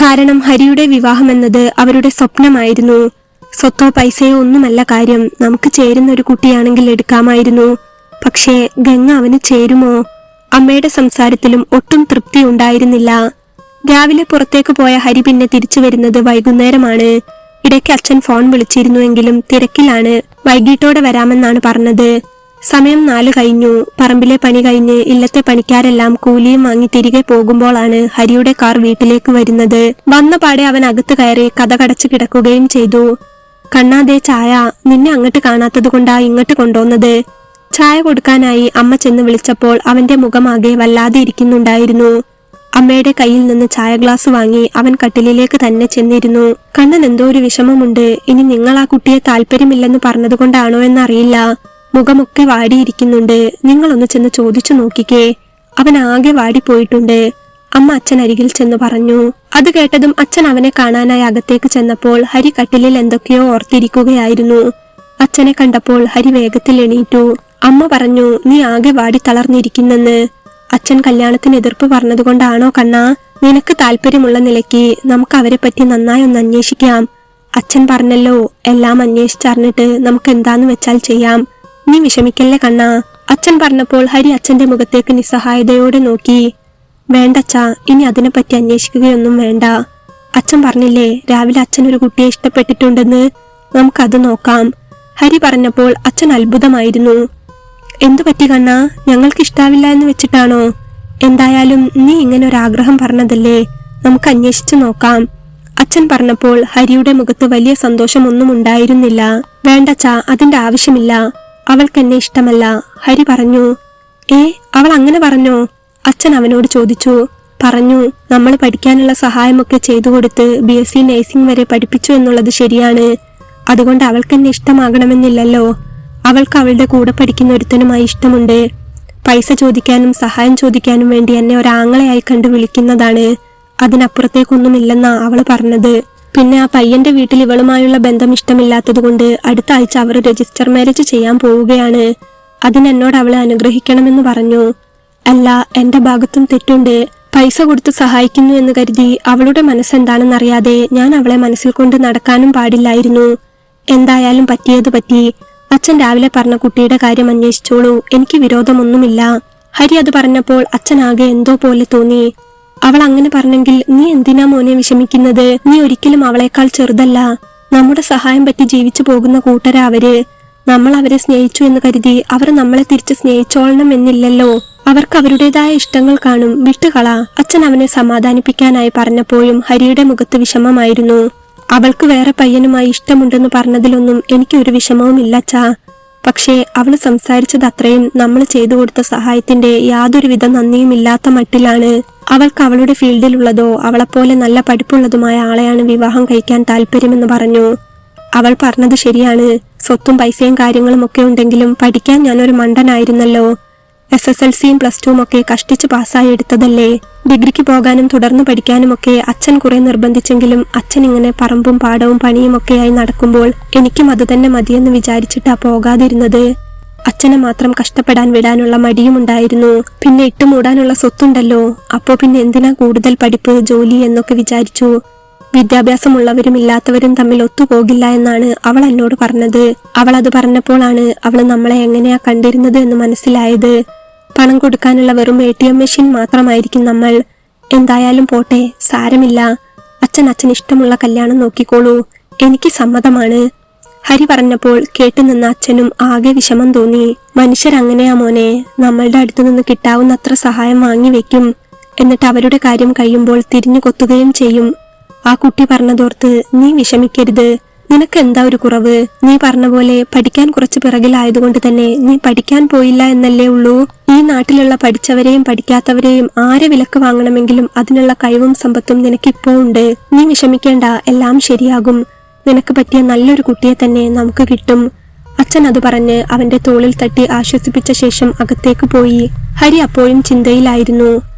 Speaker 1: കാരണം ഹരിയുടെ വിവാഹം എന്നത് അവരുടെ സ്വപ്നമായിരുന്നു. സ്വത്തോ പൈസയോ ഒന്നുമല്ല കാര്യം. നമുക്ക് ചേരുന്ന ഒരു കുട്ടിയാണെങ്കിൽ എടുക്കാമായിരുന്നു. പക്ഷേ ഗംഗ അവന് ചേരുമോ? അമ്മയുടെ സംസാരത്തിലും ഒട്ടും തൃപ്തി ഉണ്ടായിരുന്നില്ല. രാവിലെ പുറത്തേക്ക് പോയ ഹരി പിന്നെ തിരിച്ചു വരുന്നത് വൈകുന്നേരമാണ്. ഇടയ്ക്ക് അച്ഛൻ ഫോൺ വിളിച്ചിരുന്നുവെങ്കിലും തിരക്കിലാണ്. വൈകിട്ടോടെ വരാമെന്നാണ് പറഞ്ഞത്. സമയം 4 കഴിഞ്ഞു. പറമ്പിലെ പണി കഴിഞ്ഞ് ഇല്ലത്തെ പണിക്കാരെല്ലാം കൂലിയും വാങ്ങി തിരികെ പോകുമ്പോഴാണ് ഹരിയുടെ കാർ വീട്ടിലേക്ക് വരുന്നത്. വന്ന പാടെ അവൻ അകത്ത് കയറി കഥ കടച്ചു കിടക്കുകയും ചെയ്തു. കണ്ണാതെ ചായ, നിന്നെ അങ്ങോട്ട് കാണാത്തത് കൊണ്ടാ ഇങ്ങോട്ട് കൊണ്ടുവന്നത്. ചായ കൊടുക്കാനായി അമ്മ ചെന്ന് വിളിച്ചപ്പോൾ അവന്റെ മുഖമാകെ വല്ലാതെ ഇരിക്കുന്നുണ്ടായിരുന്നു. അമ്മയുടെ കയ്യിൽ നിന്ന് ചായ ഗ്ലാസ് വാങ്ങി അവൻ കട്ടിലിലേക്ക് തന്നെ ചെന്നിരുന്നു. കണ്ണൻ എന്തോ ഒരു വിഷമമുണ്ട്. ഇനി നിങ്ങൾ ആ കുട്ടിയെ താല്പര്യമില്ലെന്ന് പറഞ്ഞതുകൊണ്ടാണോ എന്നറിയില്ല. മുഖമൊക്കെ വാടിയിരിക്കുന്നുണ്ട്. നിങ്ങളൊന്ന് ചെന്ന് ചോദിച്ചു നോക്കിക്കേ. അവൻ ആകെ വാടിപ്പോയിട്ടുണ്ട്, അമ്മ അച്ഛൻ അരികിൽ ചെന്ന് പറഞ്ഞു. അത് കേട്ടതും അച്ഛൻ അവനെ കാണാനായി അകത്തേക്ക് ചെന്നപ്പോൾ ഹരി കട്ടിലിൽ എന്തൊക്കെയോ ഓർത്തിരിക്കുകയായിരുന്നു. അച്ഛനെ കണ്ടപ്പോൾ ഹരി വേഗത്തിൽ എണീറ്റു. അമ്മ പറഞ്ഞു, നീ ആകെ വാടി തളർന്നിരിക്കുന്നെന്ന്. അച്ഛൻ കല്യാണത്തിന് എതിർപ്പ് പറഞ്ഞതുകൊണ്ടാണോ കണ്ണാ? നിനക്ക് താല്പര്യമുള്ള നിലയ്ക്ക് നമുക്ക് അവരെ പറ്റി നന്നായി ഒന്ന് അന്വേഷിക്കാം. അച്ഛൻ പറഞ്ഞല്ലോ, എല്ലാം അന്വേഷിച്ചറിഞ്ഞിട്ട് നമുക്ക് എന്താന്ന് വെച്ചാൽ ചെയ്യാം. നീ വിഷമിക്കല്ലേ കണ്ണാ. അച്ഛൻ പറഞ്ഞപ്പോൾ ഹരി അച്ഛന്റെ മുഖത്തേക്ക് നിസ്സഹായതയോടെ നോക്കി. വേണ്ടച്ചാ, ഇനി അതിനെപ്പറ്റി അന്വേഷിക്കുകയൊന്നും വേണ്ട. അച്ഛൻ പറഞ്ഞില്ലേ രാവിലെ അച്ഛൻ ഒരു കുട്ടിയെ ഇഷ്ടപ്പെട്ടിട്ടുണ്ടെന്ന്, നമുക്കത് നോക്കാം. ഹരി പറഞ്ഞപ്പോൾ അച്ഛൻ അത്ഭുതമായിരുന്നു. എന്തു പറ്റി കണ്ണാ? ഞങ്ങൾക്ക് ഇഷ്ടാവില്ല എന്ന് വെച്ചിട്ടാണോ? എന്തായാലും നീ ഇങ്ങനെ ഒരു ആഗ്രഹം പറഞ്ഞതല്ലേ, നമുക്ക് അന്വേഷിച്ചു നോക്കാം. അച്ഛൻ പറഞ്ഞപ്പോൾ ഹരിയുടെ മുഖത്ത് വലിയ സന്തോഷമൊന്നും ഉണ്ടായിരുന്നില്ല. വേണ്ടച്ചാ, അതിന്റെ ആവശ്യമില്ല. അവൾക്ക് എന്നെ ഇഷ്ടമല്ല, ഹരി പറഞ്ഞു. അവൾ അങ്ങനെ പറഞ്ഞോ? അച്ഛൻ അവനോട് ചോദിച്ചു. പറഞ്ഞു, നമ്മൾ പഠിക്കാനുള്ള സഹായമൊക്കെ ചെയ്തു കൊടുത്ത് BSc നഴ്സിംഗ് വരെ പഠിപ്പിച്ചു എന്നുള്ളത് ശരിയാണ്. അതുകൊണ്ട് അവൾക്ക് എന്നെ ഇഷ്ടമാകണമെന്നില്ലല്ലോ. അവൾക്ക് അവളുടെ കൂടെ പഠിക്കുന്ന ഒരുത്തനുമായി ഇഷ്ടമുണ്ട്. പൈസ ചോദിക്കാനും സഹായം ചോദിക്കാനും വേണ്ടി എന്നെ ഒരാങ്ങളെയായി കണ്ടു വിളിക്കുന്നതാണ്. അതിനപ്പുറത്തേക്കൊന്നുമില്ലെന്നാ അവള് പറഞ്ഞത്. പിന്നെ ആ പയ്യന്റെ വീട്ടിൽ ഇവളുമായുള്ള ബന്ധം ഇഷ്ടമില്ലാത്തതുകൊണ്ട് അടുത്ത ആഴ്ച അവർ രജിസ്റ്റർ മാരേജ് ചെയ്യാൻ പോവുകയാണ്. അതിനെന്നോട് അവളെ അനുഗ്രഹിക്കണമെന്ന് പറഞ്ഞു. അല്ല, എന്റെ ഭാഗത്തും തെറ്റുണ്ട്. പൈസ കൊടുത്ത് സഹായിക്കുന്നു എന്ന് കരുതി അവളുടെ മനസ്സെന്താണെന്നറിയാതെ ഞാൻ അവളെ മനസ്സിൽ കൊണ്ട് നടക്കാനും പാടില്ലായിരുന്നു. എന്തായാലും പറ്റിയത് പറ്റി. അച്ഛൻ രാവിലെ പറഞ്ഞ കുട്ടിയുടെ കാര്യം അന്വേഷിച്ചോളൂ, എനിക്ക് വിരോധമൊന്നുമില്ല. ഹരി അത് പറഞ്ഞപ്പോൾ അച്ഛനാകെ എന്തോ പോലെ തോന്നി. അവൾ അങ്ങനെ പറഞ്ഞെങ്കിൽ നീ എന്തിനാ മോനെ വിഷമിക്കുന്നത്? നീ ഒരിക്കലും അവളെക്കാൾ ചെറുതല്ല. നമ്മുടെ സഹായം പറ്റി ജീവിച്ചു പോകുന്ന കൂട്ടരാ അവര്. നമ്മൾ അവരെ സ്നേഹിച്ചു എന്ന് കരുതി അവർ നമ്മളെ തിരിച്ച് സ്നേഹിച്ചോളണം എന്നില്ലല്ലോ. അവർക്ക് അവരുടേതായ ഇഷ്ടങ്ങൾ കാണും, വിട്ടുകള. അച്ഛൻ അവനെ സമാധാനിപ്പിക്കാനായി പറഞ്ഞപ്പോഴും ഹരിയുടെ മുഖത്ത് വിഷമമായിരുന്നു. അവൾക്ക് വേറെ പയ്യനുമായി ഇഷ്ടമുണ്ടെന്ന് പറഞ്ഞതിലൊന്നും എനിക്ക് ഒരു വിഷമവും ഇല്ലച്ചാ. പക്ഷേ അവള് സംസാരിച്ചത് അത്രയും നമ്മൾ ചെയ്തു കൊടുത്ത സഹായത്തിന്റെ യാതൊരുവിധ നന്ദിയും ഇല്ലാത്ത മട്ടിലാണ്. അവൾക്ക് അവളുടെ ഫീൽഡിലുള്ളതോ അവളെപ്പോലെ നല്ല പഠിപ്പുള്ളതുമായ ആളെയാണ് വിവാഹം കഴിക്കാൻ താല്പര്യമെന്ന് പറഞ്ഞു. അവൾ പറഞ്ഞത് ശരിയാണ്. സ്വത്തും പൈസയും കാര്യങ്ങളും ഒക്കെ ഉണ്ടെങ്കിലും പഠിക്കാൻ ഞാനൊരു മണ്ടനായിരുന്നല്ലോ. SSLCയും +2 ഒക്കെ കഷ്ടിച്ച് പാസ്സായി എടുത്തതല്ലേ. ഡിഗ്രിക്ക് പോകാനും തുടർന്ന് പഠിക്കാനുമൊക്കെ അച്ഛൻ കുറെ നിർബന്ധിച്ചെങ്കിലും അച്ഛൻ ഇങ്ങനെ പറമ്പും പാടവും പണിയും ഒക്കെയായി നടക്കുമ്പോൾ എനിക്കും അത് തന്നെ മതിയെന്ന് വിചാരിച്ചിട്ടാ പോകാതിരുന്നത്. അച്ഛനെ മാത്രം കഷ്ടപ്പെടാൻ വിടാനുള്ള മടിയും ഉണ്ടായിരുന്നു. പിന്നെ ഇട്ടുമൂടാനുള്ള സ്വത്തുണ്ടല്ലോ. അപ്പോ പിന്നെ എന്തിനാ കൂടുതൽ പഠിപ്പ്, ജോലി എന്നൊക്കെ വിചാരിച്ചു. വിദ്യാഭ്യാസമുള്ളവരും ഇല്ലാത്തവരും തമ്മിൽ ഒത്തുപോകില്ല എന്നാണ് അവൾ എന്നോട് പറഞ്ഞത്. അവൾ അത് പറഞ്ഞപ്പോഴാണ് അവൾ നമ്മളെ എങ്ങനെയാ കണ്ടിരുന്നത് എന്ന് മനസ്സിലായത്. പണം കൊടുക്കാനുള്ള വെറും ATM മെഷീൻ മാത്രമായിരിക്കും നമ്മൾ. എന്തായാലും പോട്ടെ, സാരമില്ല. അച്ഛൻ ഇഷ്ടമുള്ള കല്യാണം നോക്കിക്കോളൂ, എനിക്ക് സമ്മതമാണ്. ഹരി പറഞ്ഞപ്പോൾ കേട്ടുനിന്ന അച്ഛനും ആകെ വിഷമം തോന്നി. മനുഷ്യരങ്ങനെയാ മോനെ, നമ്മളുടെ അടുത്തു നിന്ന് കിട്ടാവുന്ന അത്ര സഹായം വാങ്ങി വെക്കും. എന്നിട്ട് അവരുടെ കാര്യം കഴിയുമ്പോൾ തിരിഞ്ഞു കൊത്തുകയും ചെയ്യും. ആ കുട്ടി പറഞ്ഞതോർത്ത് നീ വിഷമിക്കരുത്. നിനക്ക് എന്താ ഒരു കുറവ്? നീ പറഞ്ഞ പോലെ പഠിക്കാൻ കുറച്ച് പിറകിലായതുകൊണ്ട് തന്നെ നീ പഠിക്കാൻ പോയില്ല എന്നല്ലേ ഉള്ളൂ. ഈ നാട്ടിലുള്ള പഠിച്ചവരെയും പഠിക്കാത്തവരെയും ആരെ വിലക്ക് വാങ്ങണമെങ്കിലും അതിനുള്ള കഴിവും സമ്പത്തും നിനക്കിപ്പോ ഉണ്ട്. നീ വിഷമിക്കേണ്ട, എല്ലാം ശരിയാകും. നിനക്ക് പറ്റിയ നല്ലൊരു കുട്ടിയെ തന്നെ നമുക്ക് കിട്ടും. അച്ഛൻ അത് പറഞ്ഞ് അവന്റെ തോളിൽ തട്ടി ആശ്വസിപ്പിച്ച ശേഷം അകത്തേക്ക് പോയി. ഹരി അപ്പോഴും ചിന്തയിലായിരുന്നു.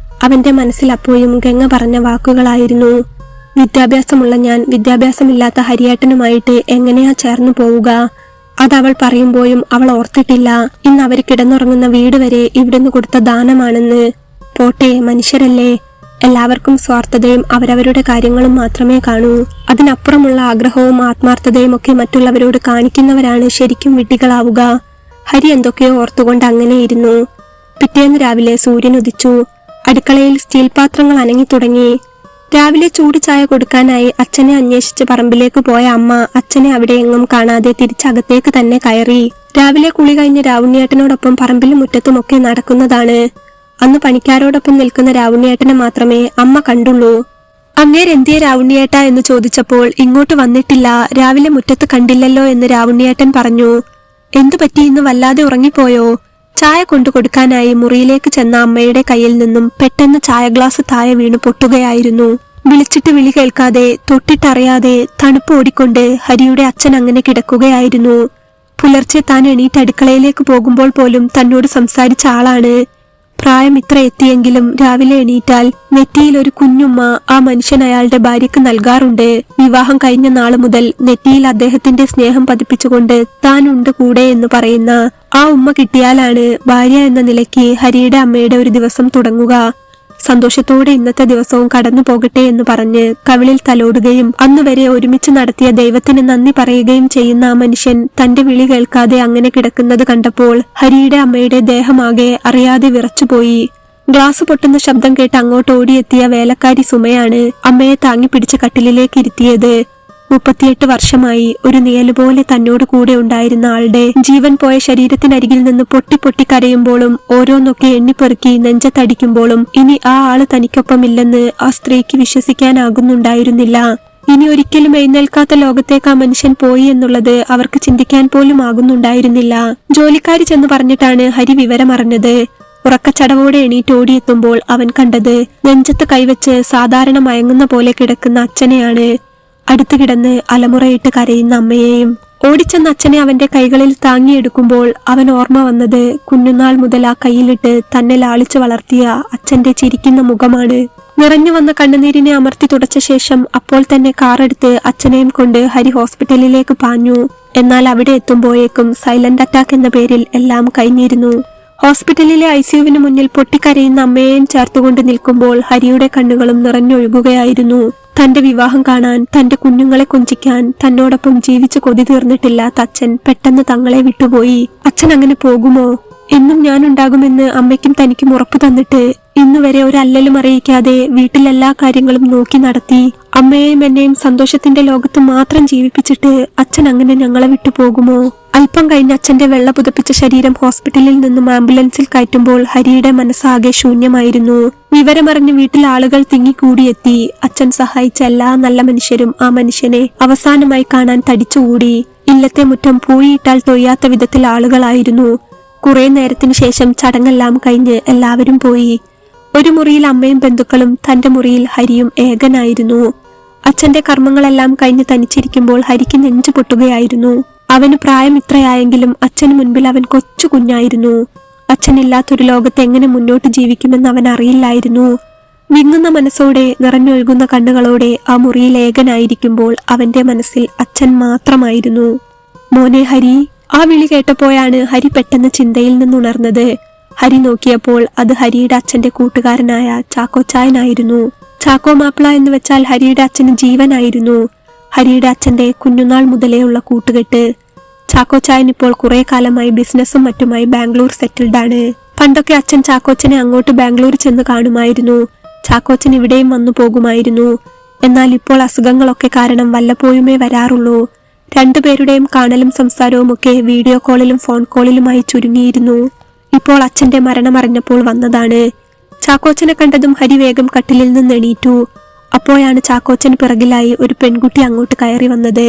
Speaker 1: അവന്റെ മനസ്സിൽ അപ്പോഴും ഗംഗ പറഞ്ഞ വാക്കുകളായിരുന്നു. വിദ്യാഭ്യാസമുള്ള ഞാൻ വിദ്യാഭ്യാസമില്ലാത്ത ഹരിയേട്ടനുമായിട്ട് എങ്ങനെയാ ചേർന്നു പോവുക? അതവൾ പറയുമ്പോഴും അവൾ ഓർത്തിട്ടില്ല ഇന്ന് അവർ കിടന്നുറങ്ങുന്ന വീട് വരെ ഇവിടുന്ന് കൊടുത്ത ദാനമാണെന്ന്. പോട്ടെ, മനുഷ്യരല്ലേ. എല്ലാവർക്കും സ്വാർത്ഥതയും അവരവരുടെ കാര്യങ്ങളും മാത്രമേ കാണൂ. അതിനപ്പുറമുള്ള ആഗ്രഹവും ആത്മാർത്ഥതയും ഒക്കെ മറ്റുള്ളവരോട് കാണിക്കുന്നവരാണ് ശരിക്കും വിഡ്ഢികളാവുക. ഹരി എന്തൊക്കെയോ ഓർത്തുകൊണ്ട് അങ്ങനെയിരുന്നു. പിറ്റേന്ന് രാവിലെ സൂര്യൻ ഉദിച്ചു. അടുക്കളയിൽ സ്റ്റീൽ പാത്രങ്ങൾ അനങ്ങി തുടങ്ങി. രാവിലെ ചൂട് ചായ കൊടുക്കാനായി അച്ഛനെ അന്വേഷിച്ച് പറമ്പിലേക്ക് പോയ അമ്മ അച്ഛനെ അവിടെ എങ്ങും കാണാതെ തിരിച്ചകത്തേക്ക് തന്നെ കയറി. രാവിലെ കുളി കഴിഞ്ഞ് രാവുണ്ണിയേട്ടനോടൊപ്പം പറമ്പിലും മുറ്റത്തുമൊക്കെ നടക്കുന്നതാണ്. അന്ന് പണിക്കാരോടൊപ്പം നിൽക്കുന്ന രാവുണ്ണിയേട്ടനെ മാത്രമേ അമ്മ കണ്ടുള്ളൂ. അങ്ങേരെന്തിയെ രാവുണ്ണിയേട്ട എന്ന് ചോദിച്ചപ്പോൾ ഇങ്ങോട്ട് വന്നിട്ടില്ല, രാവിലെ മുറ്റത്ത് കണ്ടില്ലല്ലോ എന്ന് രാവുണ്ണിയേട്ടൻ പറഞ്ഞു. എന്തു പറ്റി, ഇന്ന് വല്ലാതെ ഉറങ്ങിപ്പോയോ? ചായ കൊണ്ടു കൊടുക്കാനായി മുറിയിലേക്ക് ചെന്ന അമ്മയുടെ കയ്യിൽ നിന്നും പെട്ടെന്ന് ചായ ഗ്ലാസ് താഴെ വീണു പൊട്ടുകയായിരുന്നു. വിളിച്ചിട്ട് വിളി കേൾക്കാതെ തൊട്ടിട്ടറിയാതെ തണുപ്പ് ഓടിക്കൊണ്ട് ഹരിയുടെ അച്ഛൻ അങ്ങനെ കിടക്കുകയായിരുന്നു. പുലർച്ചെ താൻ എണീറ്റ് അടുക്കളയിലേക്ക് പോകുമ്പോൾ പോലും തന്നോട് സംസാരിച്ച ആളാണ്. പ്രായം ഇത്ര എത്തിയെങ്കിലും രാവിലെ എണീറ്റാൽ നെറ്റിയിൽ ഒരു കുഞ്ഞുമ്മ ആ മനുഷ്യൻ അയാളുടെ ഭാര്യക്ക് നൽകാറുണ്ട്. വിവാഹം കഴിഞ്ഞ നാള് മുതൽ നെറ്റിയിൽ അദ്ദേഹത്തിന്റെ സ്നേഹം പതിപ്പിച്ചുകൊണ്ട് താൻ ഉണ്ട് കൂടെ എന്ന് പറയുന്ന ആ ഉമ്മ കിട്ടിയാലാണ് ഭാര്യ എന്ന നിലയ്ക്ക് ഹരിയുടെ അമ്മയുടെ ഒരു ദിവസം തുടങ്ങുക. സന്തോഷത്തോടെ ഇന്നത്തെ ദിവസവും കടന്നു പോകട്ടെ എന്ന് പറഞ്ഞ് കവിളിൽ തലോടുകയും അന്നുവരെ ഒരുമിച്ച് നടത്തിയ ദൈവത്തിന് നന്ദി പറയുകയും ചെയ്യുന്ന ആ മനുഷ്യൻ തന്റെ വിളി കേൾക്കാതെ അങ്ങനെ കിടക്കുന്നത് കണ്ടപ്പോൾ ഹരിയുടെ അമ്മയുടെ ദേഹമാകെ അറിയാതെ വിറച്ചുപോയി. ഗ്ലാസ് പൊട്ടുന്ന ശബ്ദം കേട്ട് അങ്ങോട്ട് ഓടിയെത്തിയ വേലക്കാരി സുമയാണ് അമ്മയെ താങ്ങിപ്പിടിച്ച കട്ടിലിലേക്ക് ഇരുത്തിയത്. 38 വർഷമായി ഒരു നിഴലുപോലെ തന്നോട് കൂടെ ഉണ്ടായിരുന്ന ആളുടെ ജീവൻ പോയ ശരീരത്തിനരികിൽ നിന്ന് പൊട്ടി പൊട്ടി കരയുമ്പോഴും ഓരോന്നൊക്കെ എണ്ണിപ്പെറുക്കി നെഞ്ചത്തടിക്കുമ്പോഴും ഇനി ആ ആള് തനിക്കൊപ്പമില്ലെന്ന് ആ സ്ത്രീക്ക് വിശ്വസിക്കാനാകുന്നുണ്ടായിരുന്നില്ല. ഇനി ഒരിക്കലും എഴുന്നേൽക്കാത്ത ലോകത്തേക്ക് ആ മനുഷ്യൻ പോയി എന്നുള്ളത് അവർക്ക് ചിന്തിക്കാൻ പോലും ആകുന്നുണ്ടായിരുന്നില്ല. ജോലിക്കാരി ചെന്ന് പറഞ്ഞിട്ടാണ് ഹരി വിവരമറിഞ്ഞത്. ഉറക്കച്ചടവോടെ എണീറ്റ് ഓടിയെത്തുമ്പോൾ അവൻ കണ്ടത് നെഞ്ചത്ത് കൈവച്ച് സാധാരണ മയങ്ങുന്ന പോലെ കിടക്കുന്ന അച്ഛനെയാണ്. അടുത്തു കിടന്ന് അലമുറയിട്ട് കരയുന്ന അമ്മയെയും. ഓടിച്ചെന്ന അച്ഛനെ അവന്റെ കൈകളിൽ താങ്ങിയെടുക്കുമ്പോൾ അവൻ ഓർമ്മ വന്നത് കുഞ്ഞുനാൾ മുതൽ ആ കൈയിലിട്ട് തന്നെ ലാളിച്ചു വളർത്തിയ അച്ഛന്റെ ചിരിക്കുന്ന മുഖമാണ്. നിറഞ്ഞു വന്ന കണ്ണുനീരിനെ അമർത്തി തുടച്ച ശേഷം അപ്പോൾ തന്നെ കാറെടുത്ത് അച്ഛനെയും കൊണ്ട് ഹരി ഹോസ്പിറ്റലിലേക്ക് പാഞ്ഞു. എന്നാൽ അവിടെ എത്തുമ്പോഴേക്കും സൈലന്റ് അറ്റാക്ക് എന്ന പേരിൽ എല്ലാം കഴിഞ്ഞിരുന്നു. ഹോസ്പിറ്റലിലെ ICUവിന് മുന്നിൽ പൊട്ടിക്കരയുന്ന അമ്മയെയും ചേർത്തുകൊണ്ട് നിൽക്കുമ്പോൾ ഹരിയുടെ കണ്ണുകളും നിറഞ്ഞൊഴുകുകയായിരുന്നു. തന്റെ വിവാഹം കാണാൻ, തന്റെ കുഞ്ഞുങ്ങളെ കൊഞ്ചിക്കാൻ, തന്നോടൊപ്പം ജീവിച്ചു കൊതി തീർന്നിട്ടില്ലാത്ത അച്ഛൻ പെട്ടെന്ന് തങ്ങളെ വിട്ടുപോയി. അച്ഛൻ അങ്ങനെ പോകുമോ? എന്നും ഞാനുണ്ടാകുമെന്ന് അമ്മയ്ക്കും തനിക്കും ഉറപ്പു തന്നിട്ട് ഇന്നുവരെ ഒരു അല്ലലും അറിയിക്കാതെ വീട്ടിലെല്ലാ കാര്യങ്ങളും നോക്കി നടത്തി അമ്മയെയും എന്നെയും സന്തോഷത്തിന്റെ ലോകത്ത് മാത്രം ജീവിപ്പിച്ചിട്ട് അച്ഛൻ അങ്ങനെ ഞങ്ങളെ വിട്ടു പോകുമോ? അല്പം കഴിഞ്ഞ് അച്ഛന്റെ വെള്ള പുതപ്പിച്ച ശരീരം ഹോസ്പിറ്റലിൽ നിന്നും ആംബുലൻസിൽ കയറ്റുമ്പോൾ ഹരിയുടെ മനസ്സാകെ ശൂന്യമായിരുന്നു. വിവരമറിഞ്ഞ് വീട്ടിൽ ആളുകൾ തിങ്ങിക്കൂടിയെത്തി. അച്ഛൻ സഹായിച്ച എല്ലാ നല്ല മനുഷ്യരും ആ മനുഷ്യനെ അവസാനമായി കാണാൻ തടിച്ചുകൂടി. ഇല്ലത്തെ മുറ്റം പൂയിയിട്ടാൽ തൊയ്യാത്ത വിധത്തിൽ ആളുകളായിരുന്നു. കുറെ നേരത്തിനു ശേഷം ചടങ്ങെല്ലാം കഴിഞ്ഞ് എല്ലാവരും പോയി. ഒരു മുറിയിൽ അമ്മയും ബന്ധുക്കളും, തന്റെ മുറിയിൽ ഹരിയും ഏകനായിരുന്നു. അച്ഛന്റെ കർമ്മങ്ങളെല്ലാം കഴിഞ്ഞ് തനിച്ചിരിക്കുമ്പോൾ ഹരിക്ക് നെഞ്ചു പൊട്ടുകയായിരുന്നു. അവന് പ്രായം ഇത്രയായെങ്കിലും അച്ഛന് മുൻപിൽ അവൻ കൊച്ചു കുഞ്ഞായിരുന്നു. അച്ഛനില്ലാത്തൊരു ലോകത്ത് എങ്ങനെ മുന്നോട്ട് ജീവിക്കുമെന്ന് അവൻ അറിയില്ലായിരുന്നു. വിങ്ങുന്ന മനസ്സോടെ, നിറഞ്ഞൊഴുകുന്ന കണ്ണുകളോടെ ആ മുറിയിൽ ഏകനായിരിക്കുമ്പോൾ അവന്റെ മനസ്സിൽ അച്ഛൻ മാത്രമായിരുന്നു. മോനെ ഹരി. ആ വിളി കേട്ടപ്പോഴാണ് ഹരി പെട്ടെന്ന് ചിന്തയിൽ നിന്നുണർന്നത്. ഹരി നോക്കിയപ്പോൾ അത് ഹരിയുടെ അച്ഛന്റെ കൂട്ടുകാരനായ ചാക്കോച്ചായനായിരുന്നു. ചാക്കോ മാപ്പിള എന്ന് വെച്ചാൽ ഹരിയുടെ അച്ഛന് ജീവനായിരുന്നു. ഹരിയുടെ അച്ഛന്റെ കുഞ്ഞുനാൾ മുതലേ ഉള്ള കൂട്ടുകെട്ട്. ചാക്കോച്ചായൻ ഇപ്പോൾ കുറെ കാലമായി ബിസിനസ്സും മറ്റുമായി ബാംഗ്ലൂർ സെറ്റിൽഡ് ആണ്. പണ്ടൊക്കെ അച്ഛൻ ചാക്കോച്ചനെ അങ്ങോട്ട് ബാംഗ്ലൂർ ചെന്ന് കാണുമായിരുന്നു. ചാക്കോച്ചൻ ഇവിടെയും വന്നു പോകുമായിരുന്നു. എന്നാൽ ഇപ്പോൾ അസുഖങ്ങളൊക്കെ കാരണം വല്ലപ്പോഴുമേ വരാറുള്ളൂ. രണ്ടുപേരുടെയും കാണലും സംസാരവും ഒക്കെ വീഡിയോ കോളിലും ഫോൺ കോളിലുമായി ചുരുങ്ങിയിരുന്നു. ഇപ്പോൾ അച്ഛന്റെ മരണം അറിഞ്ഞപ്പോൾ വന്നതാണ്. ചാക്കോച്ചനെ കണ്ടതും ഹരി വേഗം കട്ടിലിൽ നിന്ന് എണീറ്റു. അപ്പോഴാണ് ചാക്കോച്ചന് പിറകിലായി ഒരു പെൺകുട്ടി അങ്ങോട്ട് കയറി വന്നത്.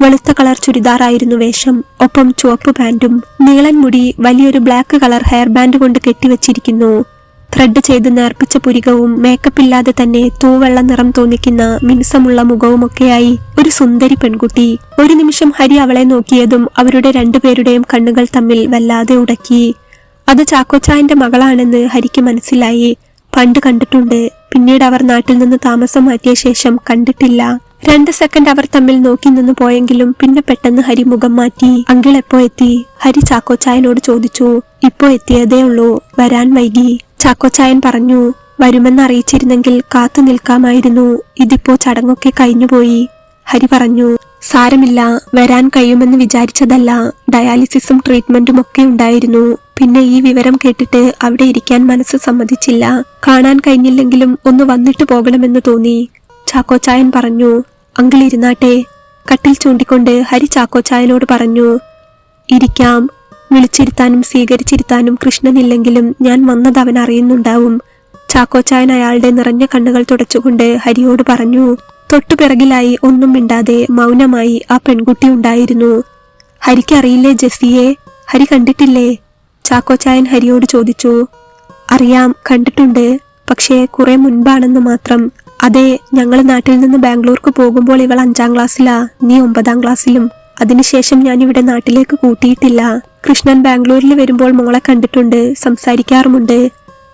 Speaker 1: വെളുത്ത കളർ ചുരിദാറായിരുന്നു വേഷം, ഒപ്പം ചുവപ്പ് പാന്റും. നീളൻ മുടി വലിയൊരു ബ്ലാക്ക് കളർ ഹെയർ ബാൻഡ് കൊണ്ട് കെട്ടിവച്ചിരിക്കുന്നു. ത്രെഡ് ചെയ്ത് നേർപ്പിച്ച പുരികവും മേക്കപ്പില്ലാതെ തന്നെ തൂവെള്ള നിറം തോന്നിക്കുന്ന മിനുസമുള്ള മുഖവുമൊക്കെയായി ഒരു സുന്ദരി പെൺകുട്ടി. ഒരു നിമിഷം ഹരി അവളെ നോക്കിയതും അവരുടെ രണ്ടുപേരുടെയും കണ്ണുകൾ തമ്മിൽ വല്ലാതെ ഉടക്കി. അത് ചാക്കോച്ചായന്റെ മകളാണെന്ന് ഹരിക്ക് മനസ്സിലായി. പണ്ട് കണ്ടിട്ടുണ്ട്, പിന്നീട് അവർ നാട്ടിൽ നിന്ന് താമസം മാറ്റിയ ശേഷം കണ്ടിട്ടില്ല. 2 സെക്കൻഡ് അവർ തമ്മിൽ നോക്കി നിന്ന് പോയെങ്കിലും പിന്നെ പെട്ടെന്ന് ഹരി മുഖം മാറ്റി. അങ്കിൾ എപ്പോ എത്തി? ഹരി ചാക്കോച്ചായനോട് ചോദിച്ചു. ഇപ്പോ എത്തിയതേ ഉള്ളൂ, വരാൻ വൈകി. ചാക്കോച്ചായൻ പറഞ്ഞു. വരുമെന്ന് അറിയിച്ചിരുന്നെങ്കിൽ കാത്തു നിൽക്കാമായിരുന്നു. ഇതിപ്പോ ചടങ്ങൊക്കെ കഴിഞ്ഞുപോയി. ഹരി പറഞ്ഞു. സാരമില്ല, വരാൻ കഴിയുമെന്ന് വിചാരിച്ചതല്ല. ഡയാലിസിസും ട്രീറ്റ്മെന്റും ഒക്കെ ഉണ്ടായിരുന്നു. പിന്നെ ഈ വിവരം കേട്ടിട്ട് അവിടെ ഇരിക്കാൻ മനസ്സ് സമ്മതിച്ചില്ല. കാണാൻ കഴിഞ്ഞില്ലെങ്കിലും ഒന്ന് വന്നിട്ട് പോകണമെന്ന് തോന്നി. ചാക്കോച്ചായൻ പറഞ്ഞു. അങ്കിൾ ഇരുന്നാട്ടെ. കട്ടിൽ ചൂണ്ടിക്കൊണ്ട് ഹരി ചാക്കോച്ചായനോട് പറഞ്ഞു. ഇരിക്കാം. വിളിച്ചിരുത്താനും സ്വീകരിച്ചിരുത്താനും കൃഷ്ണനില്ലെങ്കിലും ഞാൻ വന്നത് അവൻ അറിയുന്നുണ്ടാവും. ചാക്കോച്ചായൻ അയാളുടെ നിറഞ്ഞ കണ്ണുകൾ തുടച്ചുകൊണ്ട് ഹരിയോട് പറഞ്ഞു. തൊട്ടുപിറകിലായി ഒന്നും മിണ്ടാതെ മൗനമായി ആ പെൺകുട്ടി ഉണ്ടായിരുന്നു. ഹരിക്ക് അറിയില്ലേ ജെസ്സിയെ? ഹരി കണ്ടിട്ടില്ലേ? ചാക്കോച്ചായൻ ഹരിയോട് ചോദിച്ചു. അറിയാം, കണ്ടിട്ടുണ്ട്. പക്ഷേ കുറെ മുൻപാണെന്ന് മാത്രം. അതെ, ഞങ്ങൾ നാട്ടിൽ നിന്ന് ബാംഗ്ലൂർക്ക് പോകുമ്പോൾ ഇവൾ 5ാം ക്ലാസ്സിലാ, നീ 9ാം ക്ലാസ്സിലും. അതിനുശേഷം ഞാൻ ഇവിടെ നാട്ടിലേക്ക് കൂട്ടിയിട്ടില്ല. കൃഷ്ണൻ ബാംഗ്ലൂരിൽ വരുമ്പോൾ മോളെ കണ്ടിട്ടുണ്ട്, സംസാരിക്കാറുമുണ്ട്.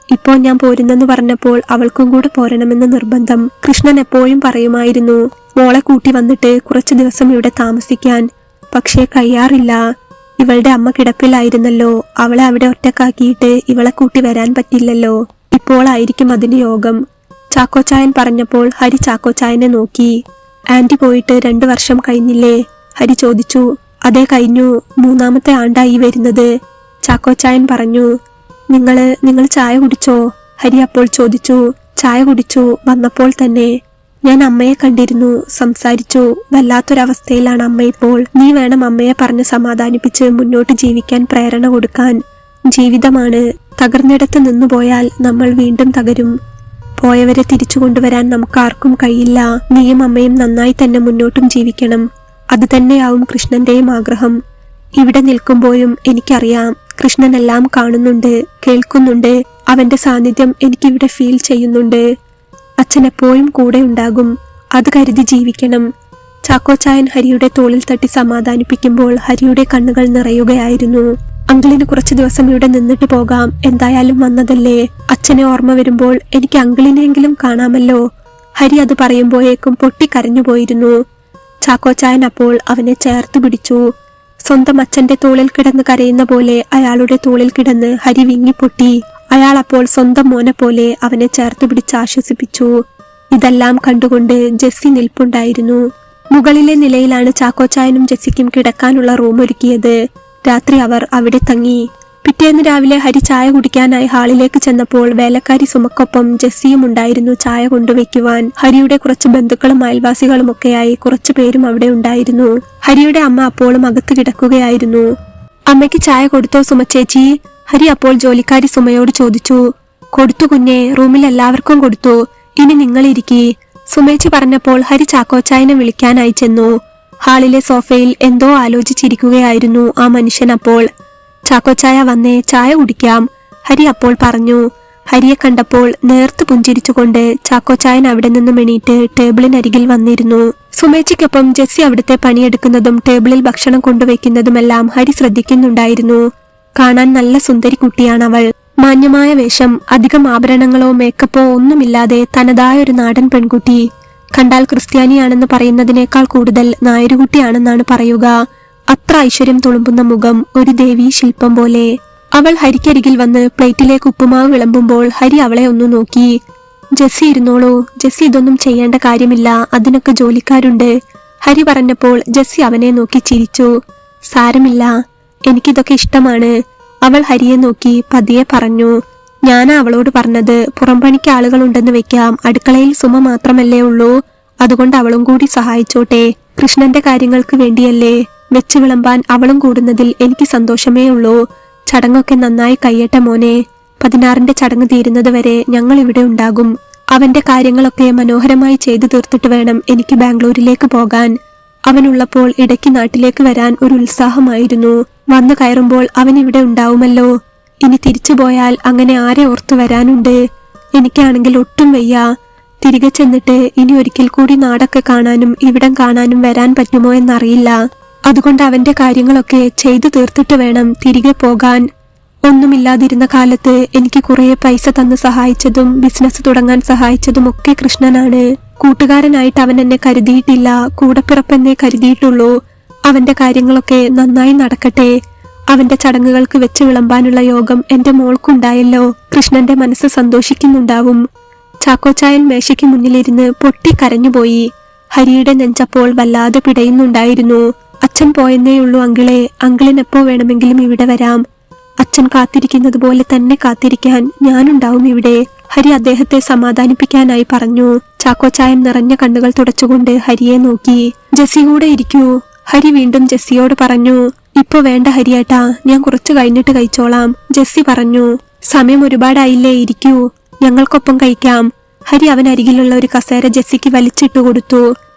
Speaker 1: ഇപ്പോൾ ഞാൻ പോരുന്നെന്ന് പറഞ്ഞപ്പോൾ അവൾക്കും കൂടെ പോരണമെന്ന് നിർബന്ധം. കൃഷ്ണൻ എപ്പോഴും പറയുമായിരുന്നു മോളെ കൂട്ടി വന്നിട്ട് കുറച്ചു ദിവസം ഇവിടെ താമസിക്കാൻ. പക്ഷേ കഴിയാറില്ല. ഇവളുടെ അമ്മ കിടപ്പിലായിരുന്നല്ലോ. അവളെ അവിടെ ഒറ്റക്കാക്കിയിട്ട് ഇവളെ കൂട്ടി വരാൻ പറ്റില്ലല്ലോ. ഇപ്പോഴായിരിക്കും അതിന് യോഗം. ചാക്കോച്ചായൻ പറഞ്ഞപ്പോൾ ഹരി ചാക്കോച്ചായനെ നോക്കി. ആന്റി പോയിട്ട് 2 വർഷം കഴിഞ്ഞില്ലേ? ഹരി ചോദിച്ചു. അതേ, കഴിഞ്ഞു. 3ാമത്തെ ആണ്ടായി വരുന്നത്. ചാക്കോച്ചായൻ പറഞ്ഞു. നിങ്ങൾ ചായ കുടിച്ചോ? ഹരി അപ്പോൾ ചോദിച്ചു. ചായ കുടിച്ചു, വന്നപ്പോൾ തന്നെ. ഞാൻ അമ്മയെ കണ്ടിരുന്നു, സംസാരിച്ചു. വല്ലാത്തൊരവസ്ഥയിലാണ് അമ്മ ഇപ്പോൾ. നീ വേണം അമ്മയെ പറഞ്ഞ് സമാധാനിപ്പിച്ച് മുന്നോട്ട് ജീവിക്കാൻ പ്രേരണ കൊടുക്കാൻ. ജീവിതമാണ്. തകർന്നിടത്ത് നിന്നുപോയാൽ നമ്മൾ വീണ്ടും തകരും. പോയവരെ തിരിച്ചു കൊണ്ടുവരാൻ നമുക്കാർക്കും കഴിയില്ല. നീയും അമ്മയും നന്നായി തന്നെ മുന്നോട്ടും ജീവിക്കണം. അത് തന്നെയാവും കൃഷ്ണന്റെയും ആഗ്രഹം. ഇവിടെ നിൽക്കുമ്പോഴും എനിക്കറിയാം കൃഷ്ണനെല്ലാം കാണുന്നുണ്ട്, കേൾക്കുന്നുണ്ട്. അവന്റെ സാന്നിധ്യം എനിക്കിവിടെ ഫീൽ ചെയ്യുന്നുണ്ട്. അച്ഛൻ എപ്പോഴും കൂടെ ഉണ്ടാകും, അത് കരുതി ജീവിക്കണം. ചാക്കോച്ചായൻ ഹരിയുടെ തോളിൽ തട്ടി സമാധാനിപ്പിക്കുമ്പോൾ ഹരിയുടെ കണ്ണുകൾ നിറയുകയായിരുന്നു. അങ്കിളിന് കുറച്ചു ദിവസം ഇവിടെ നിന്നിട്ട് പോകാം, എന്തായാലും വന്നതല്ലേ. അച്ഛനെ ഓർമ്മ വരുമ്പോൾ എനിക്ക് അങ്കിളിനെങ്കിലും കാണാമല്ലോ. ഹരി അത് പറയുമ്പോഴേക്കും പൊട്ടിക്കരഞ്ഞുപോയിരുന്നു. ചാക്കോച്ചായൻ അപ്പോൾ അവനെ ചേർത്ത് പിടിച്ചു. സ്വന്തം അച്ഛന്റെ തോളിൽ കിടന്ന് കരയുന്ന പോലെ അയാളുടെ തോളിൽ കിടന്ന് ഹരി വിങ്ങിപ്പൊട്ടി. അയാൾ അപ്പോൾ സ്വന്തം മോനെ പോലെ അവനെ ചേർത്ത് പിടിച്ച് ആശ്വസിപ്പിച്ചു. ഇതെല്ലാം കണ്ടുകൊണ്ട് ജെസ്സി നിൽപ്പുണ്ടായിരുന്നു. മുകളിലെ നിലയിലാണ് ചാക്കോച്ചായനും ജെസ്സിക്കും കിടക്കാനുള്ള റൂം ഒരുക്കിയത്. രാത്രി അവർ അവിടെ തങ്ങി. പിറ്റേന്ന് രാവിലെ ഹരി ചായ കുടിക്കാനായി ഹാളിലേക്ക് ചെന്നപ്പോൾ വേലക്കാരി സുമക്കൊപ്പം ജെസ്സിയും ഉണ്ടായിരുന്നു ചായ കൊണ്ടുവയ്ക്കുവാൻ. ഹരിയുടെ കുറച്ച് ബന്ധുക്കളും അയൽവാസികളും ഒക്കെയായി കുറച്ചു പേരും അവിടെ ഉണ്ടായിരുന്നു. ഹരിയുടെ അമ്മ അപ്പോഴും അകത്ത് കിടക്കുകയായിരുന്നു. അമ്മയ്ക്ക് ചായ കൊടുത്തോ സുമച്ചേച്ചി? ഹരി അപ്പോൾ ജോലിക്കാരി സുമയോട് ചോദിച്ചു. കൊടുത്തു കുഞ്ഞെ, റൂമിൽ എല്ലാവർക്കും കൊടുത്തു. ഇനി നിങ്ങളിരിക്കി. സുമേച്ചി പറഞ്ഞപ്പോൾ ഹരി ചാക്കോച്ചായനെ വിളിക്കാനായി ചെന്നു. ഹാളിലെ സോഫയിൽ എന്തോ ആലോചിച്ചിരിക്കുകയായിരുന്നു ആ മനുഷ്യൻ. അപ്പോൾ ചാക്കോച്ചായ വന്നേ, ചായ കുടിക്കാം, ഹരി അപ്പോൾ പറഞ്ഞു. ഹരിയെ കണ്ടപ്പോൾ നേർത്ത് പുഞ്ചിരിച്ചുകൊണ്ട് ചാക്കോച്ചായൻ അവിടെ നിന്നും എണീറ്റ് ടേബിളിനരികിൽ വന്നിരുന്നു. സുമേച്ചിക്കൊപ്പം ജെസ്സി അവിടുത്തെ പണിയെടുക്കുന്നതും ടേബിളിൽ ഭക്ഷണം കൊണ്ടുവയ്ക്കുന്നതുമെല്ലാം ഹരി ശ്രദ്ധിക്കുന്നുണ്ടായിരുന്നു. കാണാൻ നല്ല സുന്ദരി കുട്ടിയാണവൾ. മാന്യമായ വേഷം, അധികം ആഭരണങ്ങളോ മേക്കപ്പോ ഒന്നുമില്ലാതെ തനതായ ഒരു നാടൻ പെൺകുട്ടി. കണ്ടാൽ ക്രിസ്ത്യാനിയാണെന്ന് പറയുന്നതിനേക്കാൾ കൂടുതൽ നായരുകുട്ടിയാണെന്നാണ് പറയുക. അത്ര ഐശ്വര്യം തുളുമ്പുന്ന മുഖം, ഒരു ദേവീ ശില്പം പോലെ. അവൾ ഹരിക്കരികിൽ വന്ന് പ്ലേറ്റിലേക്ക് ഉപ്പുമാവ് വിളമ്പുമ്പോൾ ഹരി അവളെ ഒന്ന് നോക്കി. ജെസ്സി ഇരുന്നോളൂ, ജെസ്സി ഇതൊന്നും ചെയ്യേണ്ട കാര്യമില്ല, അതിനൊക്കെ ജോലിക്കാരുണ്ട്. ഹരി പറഞ്ഞപ്പോൾ ജെസ്സി അവനെ നോക്കി ചിരിച്ചു. സാരമില്ല, എനിക്കിതൊക്കെ ഇഷ്ടമാണ്. അവൾ ഹരിയെ നോക്കി പതിയെ പറഞ്ഞു. ഞാനാ അവളോട് പറഞ്ഞത്, പുറംപണിക്ക് ആളുകളുണ്ടെന്ന് വെക്കാം, അടുക്കളയിൽ സുമ മാത്രമല്ലേ ഉള്ളൂ, അതുകൊണ്ട് അവളും കൂടി സഹായിച്ചോട്ടെ. കൃഷ്ണന്റെ കാര്യങ്ങൾക്ക് വേണ്ടിയല്ലേ. വെച്ച് വിളമ്പാൻ അവളും കൂടുന്നതിൽ എനിക്ക് സന്തോഷമേ ഉള്ളൂ. ചടങ്ങൊക്കെ നന്നായി കഴിയട്ടെ മോനെ. 16ന്റെ ചടങ്ങ് തീരുന്നത് വരെ ഞങ്ങൾ ഇവിടെ ഉണ്ടാകും. അവന്റെ കാര്യങ്ങളൊക്കെ മനോഹരമായി ചെയ്തു തീർത്തിട്ട് വേണം എനിക്ക് ബാംഗ്ലൂരിലേക്ക് പോകാൻ. അവനുള്ളപ്പോൾ ഇടയ്ക്ക് നാട്ടിലേക്ക് വരാൻ ഒരു ഉത്സാഹമായിരുന്നു. വന്നു കയറുമ്പോൾ അവൻ ഇവിടെ ഉണ്ടാവുമല്ലോ. ഇനി തിരിച്ചു പോയാൽ അങ്ങനെ ആരെ ഓർത്തു വരാനുണ്ട്. എനിക്കാണെങ്കിൽ ഒട്ടും വയ്യ. തിരികെ ചെന്നിട്ട് ഇനി ഒരിക്കൽ കൂടി നാടൊക്കെ കാണാനും ഇവിടം കാണാനും വരാൻ പറ്റുമോ എന്നറിയില്ല. അതുകൊണ്ട് അവന്റെ കാര്യങ്ങളൊക്കെ ചെയ്തു തീർത്തിട്ട് വേണം തിരികെ പോകാൻ. ഒന്നുമില്ലാതിരുന്ന കാലത്ത് എനിക്ക് കുറെ പൈസ തന്ന് സഹായിച്ചതും ബിസിനസ് തുടങ്ങാൻ സഹായിച്ചതും ഒക്കെ കൃഷ്ണനാണ്. കൂട്ടുകാരനായിട്ട് അവൻ എന്നെ കരുതിയിട്ടില്ല, കൂടപ്പിറപ്പെന്നേ കരുതിയിട്ടുള്ളൂ. അവന്റെ കാര്യങ്ങളൊക്കെ നന്നായി നടക്കട്ടെ. അവന്റെ ചടങ്ങുകൾക്ക് വെച്ച് വിളമ്പാനുള്ള യോഗം എന്റെ മോൾക്കുണ്ടായല്ലോ. കൃഷ്ണന്റെ മനസ്സ് സന്തോഷിക്കുന്നുണ്ടാവും. ചാക്കോച്ചായൻ മേശയ്ക്ക് മുന്നിലിരുന്ന് പൊട്ടി കരഞ്ഞുപോയി. ഹരിയുടെ നെഞ്ചപ്പോൾ വല്ലാതെ പിടയുന്നുണ്ടായിരുന്നു. അച്ഛൻ പോയെന്നേയുള്ളൂ അങ്കിളെ, അങ്കിളിനെപ്പോ വേണമെങ്കിലും ഇവിടെ വരാം. അച്ഛൻ കാത്തിരിക്കുന്നത് പോലെ തന്നെ കാത്തിരിക്കാൻ ഞാനുണ്ടാവും ഇവിടെ. ഹരി അദ്ദേഹത്തെ സമാധാനിപ്പിക്കാനായി പറഞ്ഞു. ചാക്കോച്ചായൻ നിറഞ്ഞ കണ്ണുകൾ തുടച്ചുകൊണ്ട് ഹരിയെ നോക്കി. ജെസ്സി കൂടെ ഇരിക്കൂ, ഹരി വീണ്ടും ജെസ്സിയോട് പറഞ്ഞു. ഇപ്പൊ വേണ്ട ഹരിയേട്ടാ, ഞാൻ കുറച്ചു കഴിഞ്ഞിട്ട് കഴിച്ചോളാം, ജെസ്സി പറഞ്ഞു. സമയം ഒരുപാടായില്ലേ, ഇരിക്കൂ, ഞങ്ങൾക്കൊപ്പം കഴിക്കാം. ഹരി അവനരികിലുള്ള ഒരു കസേര ജെസ്സിക്ക് വലിച്ചിട്ടു കൊടുത്തു.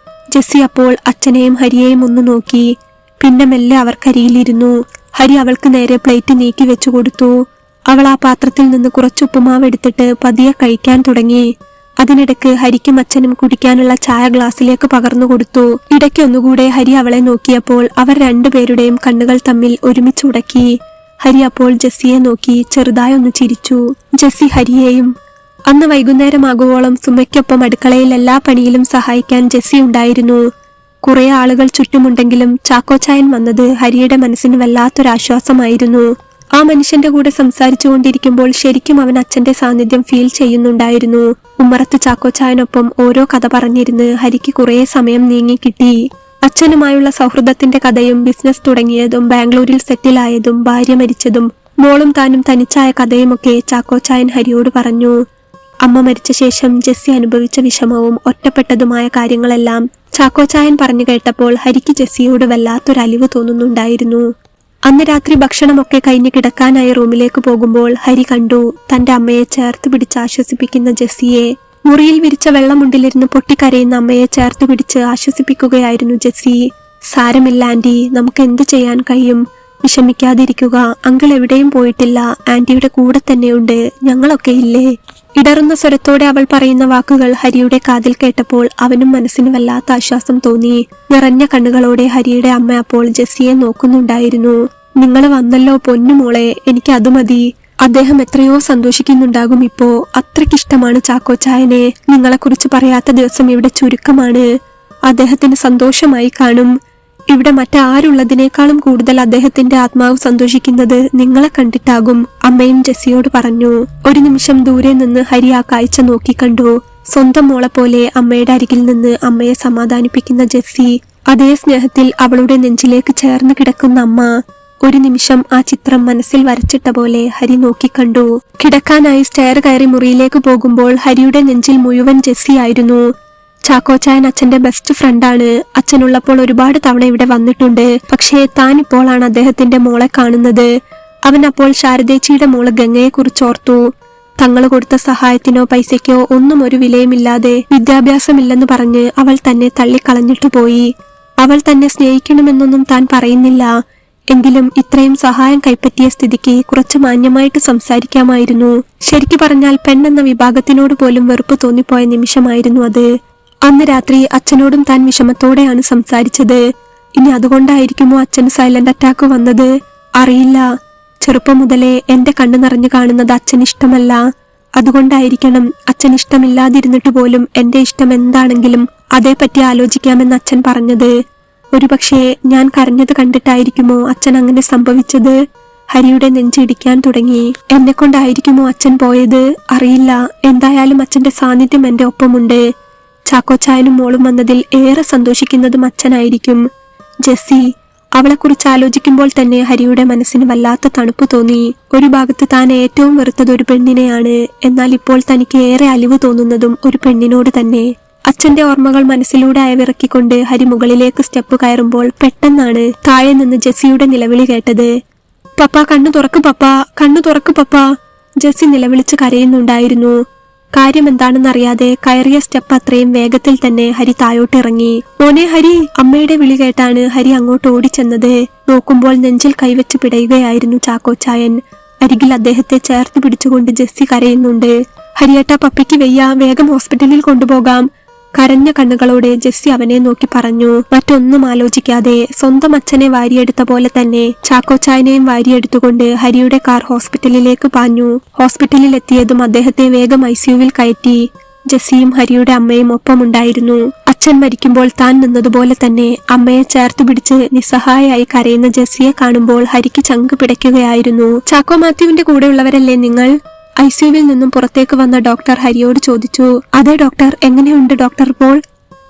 Speaker 1: ജെസ്സി അപ്പോൾ അച്ഛനെയും ഹരിയെയും ഒന്ന് നോക്കി. പിന്നെ മെല്ലെ അവർക്കരികിലിരുന്നു. ഹരി അവൾക്ക് നേരെ പ്ലേറ്റ് നീക്കി വെച്ചു കൊടുത്തു. അവൾ ആ പാത്രത്തിൽ നിന്ന് കുറച്ച് ഉപ്പുമാവ് എടുത്തിട്ട് പതിയെ കഴിക്കാൻ തുടങ്ങി. അതിനിടയ്ക്ക് ഹരിക്കും അച്ഛനും കുടിക്കാനുള്ള ചായ ഗ്ലാസ്സിലേക്ക് പകർന്നു കൊടുത്തു. ഇടയ്ക്ക് ഒന്നുകൂടെ ഹരി അവളെ നോക്കിയപ്പോൾ അവർ രണ്ടുപേരുടെയും കണ്ണുകൾ തമ്മിൽ ഒരുമിച്ചുടക്കി. ഹരി അപ്പോൾ ജെസ്സിയെ നോക്കി ചെറുതായി ഒന്ന് ചിരിച്ചു. ജെസ്സി ഹരിയെയും. അന്ന് വൈകുന്നേരമാകുവോളം സുമയ്ക്കൊപ്പം അടുക്കളയിൽ എല്ലാ പണിയിലും സഹായിക്കാൻ ജെസ്സി ഉണ്ടായിരുന്നു. കുറെ ആളുകൾ ചുറ്റുമുണ്ടെങ്കിലും ചാക്കോച്ചായൻ വന്നത് ഹരിയുടെ മനസ്സിന് വല്ലാത്തൊരാശ്വാസമായിരുന്നു. ആ മനുഷ്യന്റെ കൂടെ സംസാരിച്ചുകൊണ്ടിരിക്കുമ്പോൾ ശരിക്കും അവൻ അച്ഛന്റെ സാന്നിധ്യം ഫീൽ ചെയ്യുന്നുണ്ടായിരുന്നു. ഉമ്മറത്ത് ചാക്കോച്ചായനൊപ്പം ഓരോ കഥ പറഞ്ഞിരുന്ന് ഹരിക്ക് കുറെ സമയം നീങ്ങിക്കിട്ടി. അച്ഛനുമായുള്ള സൗഹൃദത്തിന്റെ കഥയും ബിസിനസ് തുടങ്ങിയതും ബാംഗ്ലൂരിൽ സെറ്റിലായതും ഭാര്യ മരിച്ചതും മോളും താനും തനിച്ചായ കഥയുമൊക്കെ ചാക്കോച്ചായൻ ഹരിയോട് പറഞ്ഞു. അമ്മ മരിച്ച ശേഷം ജെസ്സി അനുഭവിച്ച വിഷമവും ഒറ്റപ്പെട്ടതുമായ കാര്യങ്ങളെല്ലാം ചാക്കോച്ചായൻ പറഞ്ഞു കേട്ടപ്പോൾ ഹരിക്ക് ജെസ്സിയോട് വല്ലാത്തൊരലിവ് തോന്നുന്നുണ്ടായിരുന്നു. അന്ന് രാത്രി ഭക്ഷണമൊക്കെ കഴിഞ്ഞ് കിടക്കാനായി റൂമിലേക്ക് പോകുമ്പോൾ ഹരി കണ്ടു തന്റെ അമ്മയെ ചേർത്ത് പിടിച്ച് ആശ്വസിപ്പിക്കുന്ന ജെസ്സിയെ. മുറിയിൽ വിരിച്ച വെള്ളമുണ്ടിലിരുന്ന് പൊട്ടിക്കരയുന്ന അമ്മയെ ചേർത്ത് പിടിച്ച് ആശ്വസിപ്പിക്കുകയായിരുന്നു ജെസ്സി. സാരമില്ല ആന്റി, നമുക്ക് എന്ത് ചെയ്യാൻ കഴിയും, വിഷമിക്കാതിരിക്കുക, അങ്കിൾ എവിടെയും പോയിട്ടില്ല, ആന്റിയുടെ കൂടെ തന്നെയുണ്ട്, ഞങ്ങളൊക്കെ ഇല്ലേ? ഇടറുന്ന സ്വരത്തോടെ അവൾ പറയുന്ന വാക്കുകൾ ഹരിയുടെ കാതിൽ കേട്ടപ്പോൾ അവനും മനസ്സിന് വല്ലാത്ത ആശ്വാസം തോന്നി. നിറഞ്ഞ കണ്ണുകളോടെ ഹരിയുടെ അമ്മ അപ്പോൾ ജെസ്സിയെ നോക്കുന്നുണ്ടായിരുന്നു. നിങ്ങൾ വന്നല്ലോ പൊന്നുമോളെ, എനിക്ക് അത് മതി. അദ്ദേഹം എത്രയോ സന്തോഷിക്കുന്നുണ്ടാകും ഇപ്പോ. അത്രയ്ക്കിഷ്ടമാണ് ചാക്കോച്ചായനെ. നിങ്ങളെക്കുറിച്ച് പറയാത്ത ദിവസം ഇവിടെ ചുരുക്കമാണ്. അദ്ദേഹത്തിന് സന്തോഷമായി കാണും. ഇവിടെ മറ്റാരുള്ളതിനേക്കാളും കൂടുതൽ അദ്ദേഹത്തിന്റെ ആത്മാവ് സന്തോഷിക്കുന്നത് നിങ്ങളെ കണ്ടിട്ടാകും, അമ്മയും ജെസ്സിയോട് പറഞ്ഞു. ഒരു നിമിഷം ദൂരെ നിന്ന് ഹരി ആ കാഴ്ച നോക്കിക്കണ്ടു. സ്വന്തം മോളെ പോലെ അമ്മയുടെ അരികിൽ നിന്ന് അമ്മയെ സമാധാനിപ്പിക്കുന്ന ജെസ്സി, അതേ സ്നേഹത്തിൽ അവളുടെ നെഞ്ചിലേക്ക് ചേർന്ന് കിടക്കുന്ന അമ്മ. ഒരു നിമിഷം ആ ചിത്രം മനസ്സിൽ വരച്ചിട്ട പോലെ ഹരി നോക്കിക്കണ്ടു. കിടക്കാനായി സ്റ്റെയർ കയറി മുറിയിലേക്ക് പോകുമ്പോൾ ഹരിയുടെ നെഞ്ചിൽ മുഴുവൻ ജെസ്സി ആയിരുന്നു. ചാക്കോച്ചായൻ അച്ഛന്റെ ബെസ്റ്റ് ഫ്രണ്ടാണ്. അച്ഛനുള്ളപ്പോൾ ഒരുപാട് തവണ ഇവിടെ വന്നിട്ടുണ്ട്. പക്ഷേ താൻ ഇപ്പോഴാണ് അദ്ദേഹത്തിന്റെ മോളെ കാണുന്നത്. അവൻ അപ്പോൾ ശാരദേച്ചിയുടെ മോള് ഗംഗയെ കുറിച്ച് ഓർത്തു. തങ്ങൾ കൊടുത്ത സഹായത്തിനോ പൈസയ്ക്കോ ഒന്നും ഒരു വിലയുമില്ലാതെ വിദ്യാഭ്യാസമില്ലെന്ന് പറഞ്ഞ് അവൾ തന്നെ തള്ളിക്കളഞ്ഞിട്ടു പോയി. അവൾ തന്നെ സ്നേഹിക്കണമെന്നൊന്നും താൻ പറയുന്നില്ല. എങ്കിലും ഇത്രയും സഹായം കൈപ്പറ്റിയ സ്ഥിതിക്ക് കുറച്ച് മാന്യമായിട്ട് സംസാരിക്കാമായിരുന്നു. ശരിക്കു പറഞ്ഞാൽ പെണ്ണെന്ന വിഭാഗത്തിനോട് പോലും വെറുപ്പ് തോന്നിപ്പോയ നിമിഷമായിരുന്നു അത്. അന്ന് രാത്രി അച്ഛനോടും താൻ വിഷമത്തോടെയാണ് സംസാരിച്ചത്. ഇനി അതുകൊണ്ടായിരിക്കുമോ അച്ഛന് സൈലന്റ് അറ്റാക്ക് വന്നത്? അറിയില്ല. ചെറുപ്പം മുതലേ എന്റെ കണ്ണു നിറഞ്ഞു കാണുന്നത് അച്ഛന് ഇഷ്ടമല്ല. അതുകൊണ്ടായിരിക്കണം അച്ഛൻ ഇഷ്ടമില്ലാതിരുന്നിട്ട് പോലും എന്റെ ഇഷ്ടം എന്താണെങ്കിലും അതേപറ്റി ആലോചിക്കാമെന്ന് അച്ഛൻ പറഞ്ഞത്. ഒരുപക്ഷെ ഞാൻ കരഞ്ഞത് കണ്ടിട്ടായിരിക്കുമോ അച്ഛൻ അങ്ങനെ സംഭവിച്ചത്? ഹരിയുടെ നെഞ്ചിടിക്കാൻ തുടങ്ങി. എന്നെ കൊണ്ടായിരിക്കുമോ അച്ഛൻ പോയത്? അറിയില്ല. എന്തായാലും അച്ഛന്റെ സാന്നിധ്യം എന്റെ ഒപ്പമുണ്ട്. ചാക്കോച്ചായനും മോളും വന്നതിൽ ഏറെ സന്തോഷിക്കുന്നതും അച്ഛനായിരിക്കും. ജെസ്സി, അവളെക്കുറിച്ച് ആലോചിക്കുമ്പോൾ തന്നെ ഹരിയുടെ മനസ്സിന് വല്ലാത്ത തണുപ്പ് തോന്നി. ഒരു ഭാഗത്ത് താൻ ഏറ്റവും വെറുത്തത് ഒരു പെണ്ണിനെയാണ്. എന്നാൽ ഇപ്പോൾ തനിക്ക് ഏറെ അലിവ് തോന്നുന്നതും ഒരു പെണ്ണിനോട് തന്നെ. അച്ഛന്റെ ഓർമ്മകൾ മനസ്സിലൂടെ അയവിറക്കിക്കൊണ്ട് ഹരി മുകളിലേക്ക് സ്റ്റെപ്പ് കയറുമ്പോൾ പെട്ടെന്നാണ് താഴെ നിന്ന് ജെസ്സിയുടെ നിലവിളി കേട്ടത്. പപ്പ, കണ്ണു തുറക്ക് പപ്പ, കണ്ണു തുറക്ക് പപ്പ. ജെസ്സി നിലവിളിച്ച് കരയുന്നുണ്ടായിരുന്നു. കാര്യം എന്താണെന്നറിയാതെ കയറിയ സ്റ്റെപ്പ് അത്രയും വേഗത്തിൽ തന്നെ ഹരി താഴോട്ടിറങ്ങി. മോനെ ഹരി! അമ്മയുടെ വിളി കേട്ടാണ് ഹരി അങ്ങോട്ട് ഓടിച്ചെന്നത്. നോക്കുമ്പോൾ നെഞ്ചിൽ കൈവച്ച് പിടയുകയായിരുന്നു ചാക്കോച്ചായൻ. അരികിൽ അദ്ദേഹത്തെ ചേർത്ത് പിടിച്ചുകൊണ്ട് ജെസ്സി കരയുന്നുണ്ട്. ഹരിയേട്ട, പപ്പയ്ക്ക് വയ്യ, വേഗം ഹോസ്പിറ്റലിൽ കൊണ്ടുപോകാം. കരഞ്ഞ കണ്ണുകളോടെ ജെസ്സി അവനെ നോക്കി പറഞ്ഞു. മറ്റൊന്നും ആലോചിക്കാതെ സ്വന്തം അച്ഛനെ വാരിയെടുത്ത പോലെ തന്നെ ചാക്കോച്ചായനെയും വാരിയെടുത്തുകൊണ്ട് ഹരിയുടെ കാർ ഹോസ്പിറ്റലിലേക്ക് പാഞ്ഞു. ഹോസ്പിറ്റലിൽ എത്തിയതും അദ്ദേഹത്തെ വേഗം ICUവിൽ കയറ്റി. ജെസ്സിയും ഹരിയുടെ അമ്മയും ഒപ്പമുണ്ടായിരുന്നു. അച്ഛൻ മരിക്കുമ്പോൾ താൻ നിന്നതുപോലെ തന്നെ അമ്മയെ ചേർത്ത് പിടിച്ച് നിസ്സഹായായി കരയുന്ന ജെസ്സിയെ കാണുമ്പോൾ ഹരിക്ക് ചങ്ക് പിടയ്ക്കുകയായിരുന്നു. ചാക്കോ മാത്യുവിന്റെ കൂടെയുള്ളവരല്ലേ നിങ്ങൾ? ICUവിൽ നിന്നും പുറത്തേക്ക് വന്ന ഡോക്ടർ ഹരിയോട് ചോദിച്ചു. അതെ ഡോക്ടർ, എങ്ങനെയുണ്ട് ഡോക്ടർ പോൾ?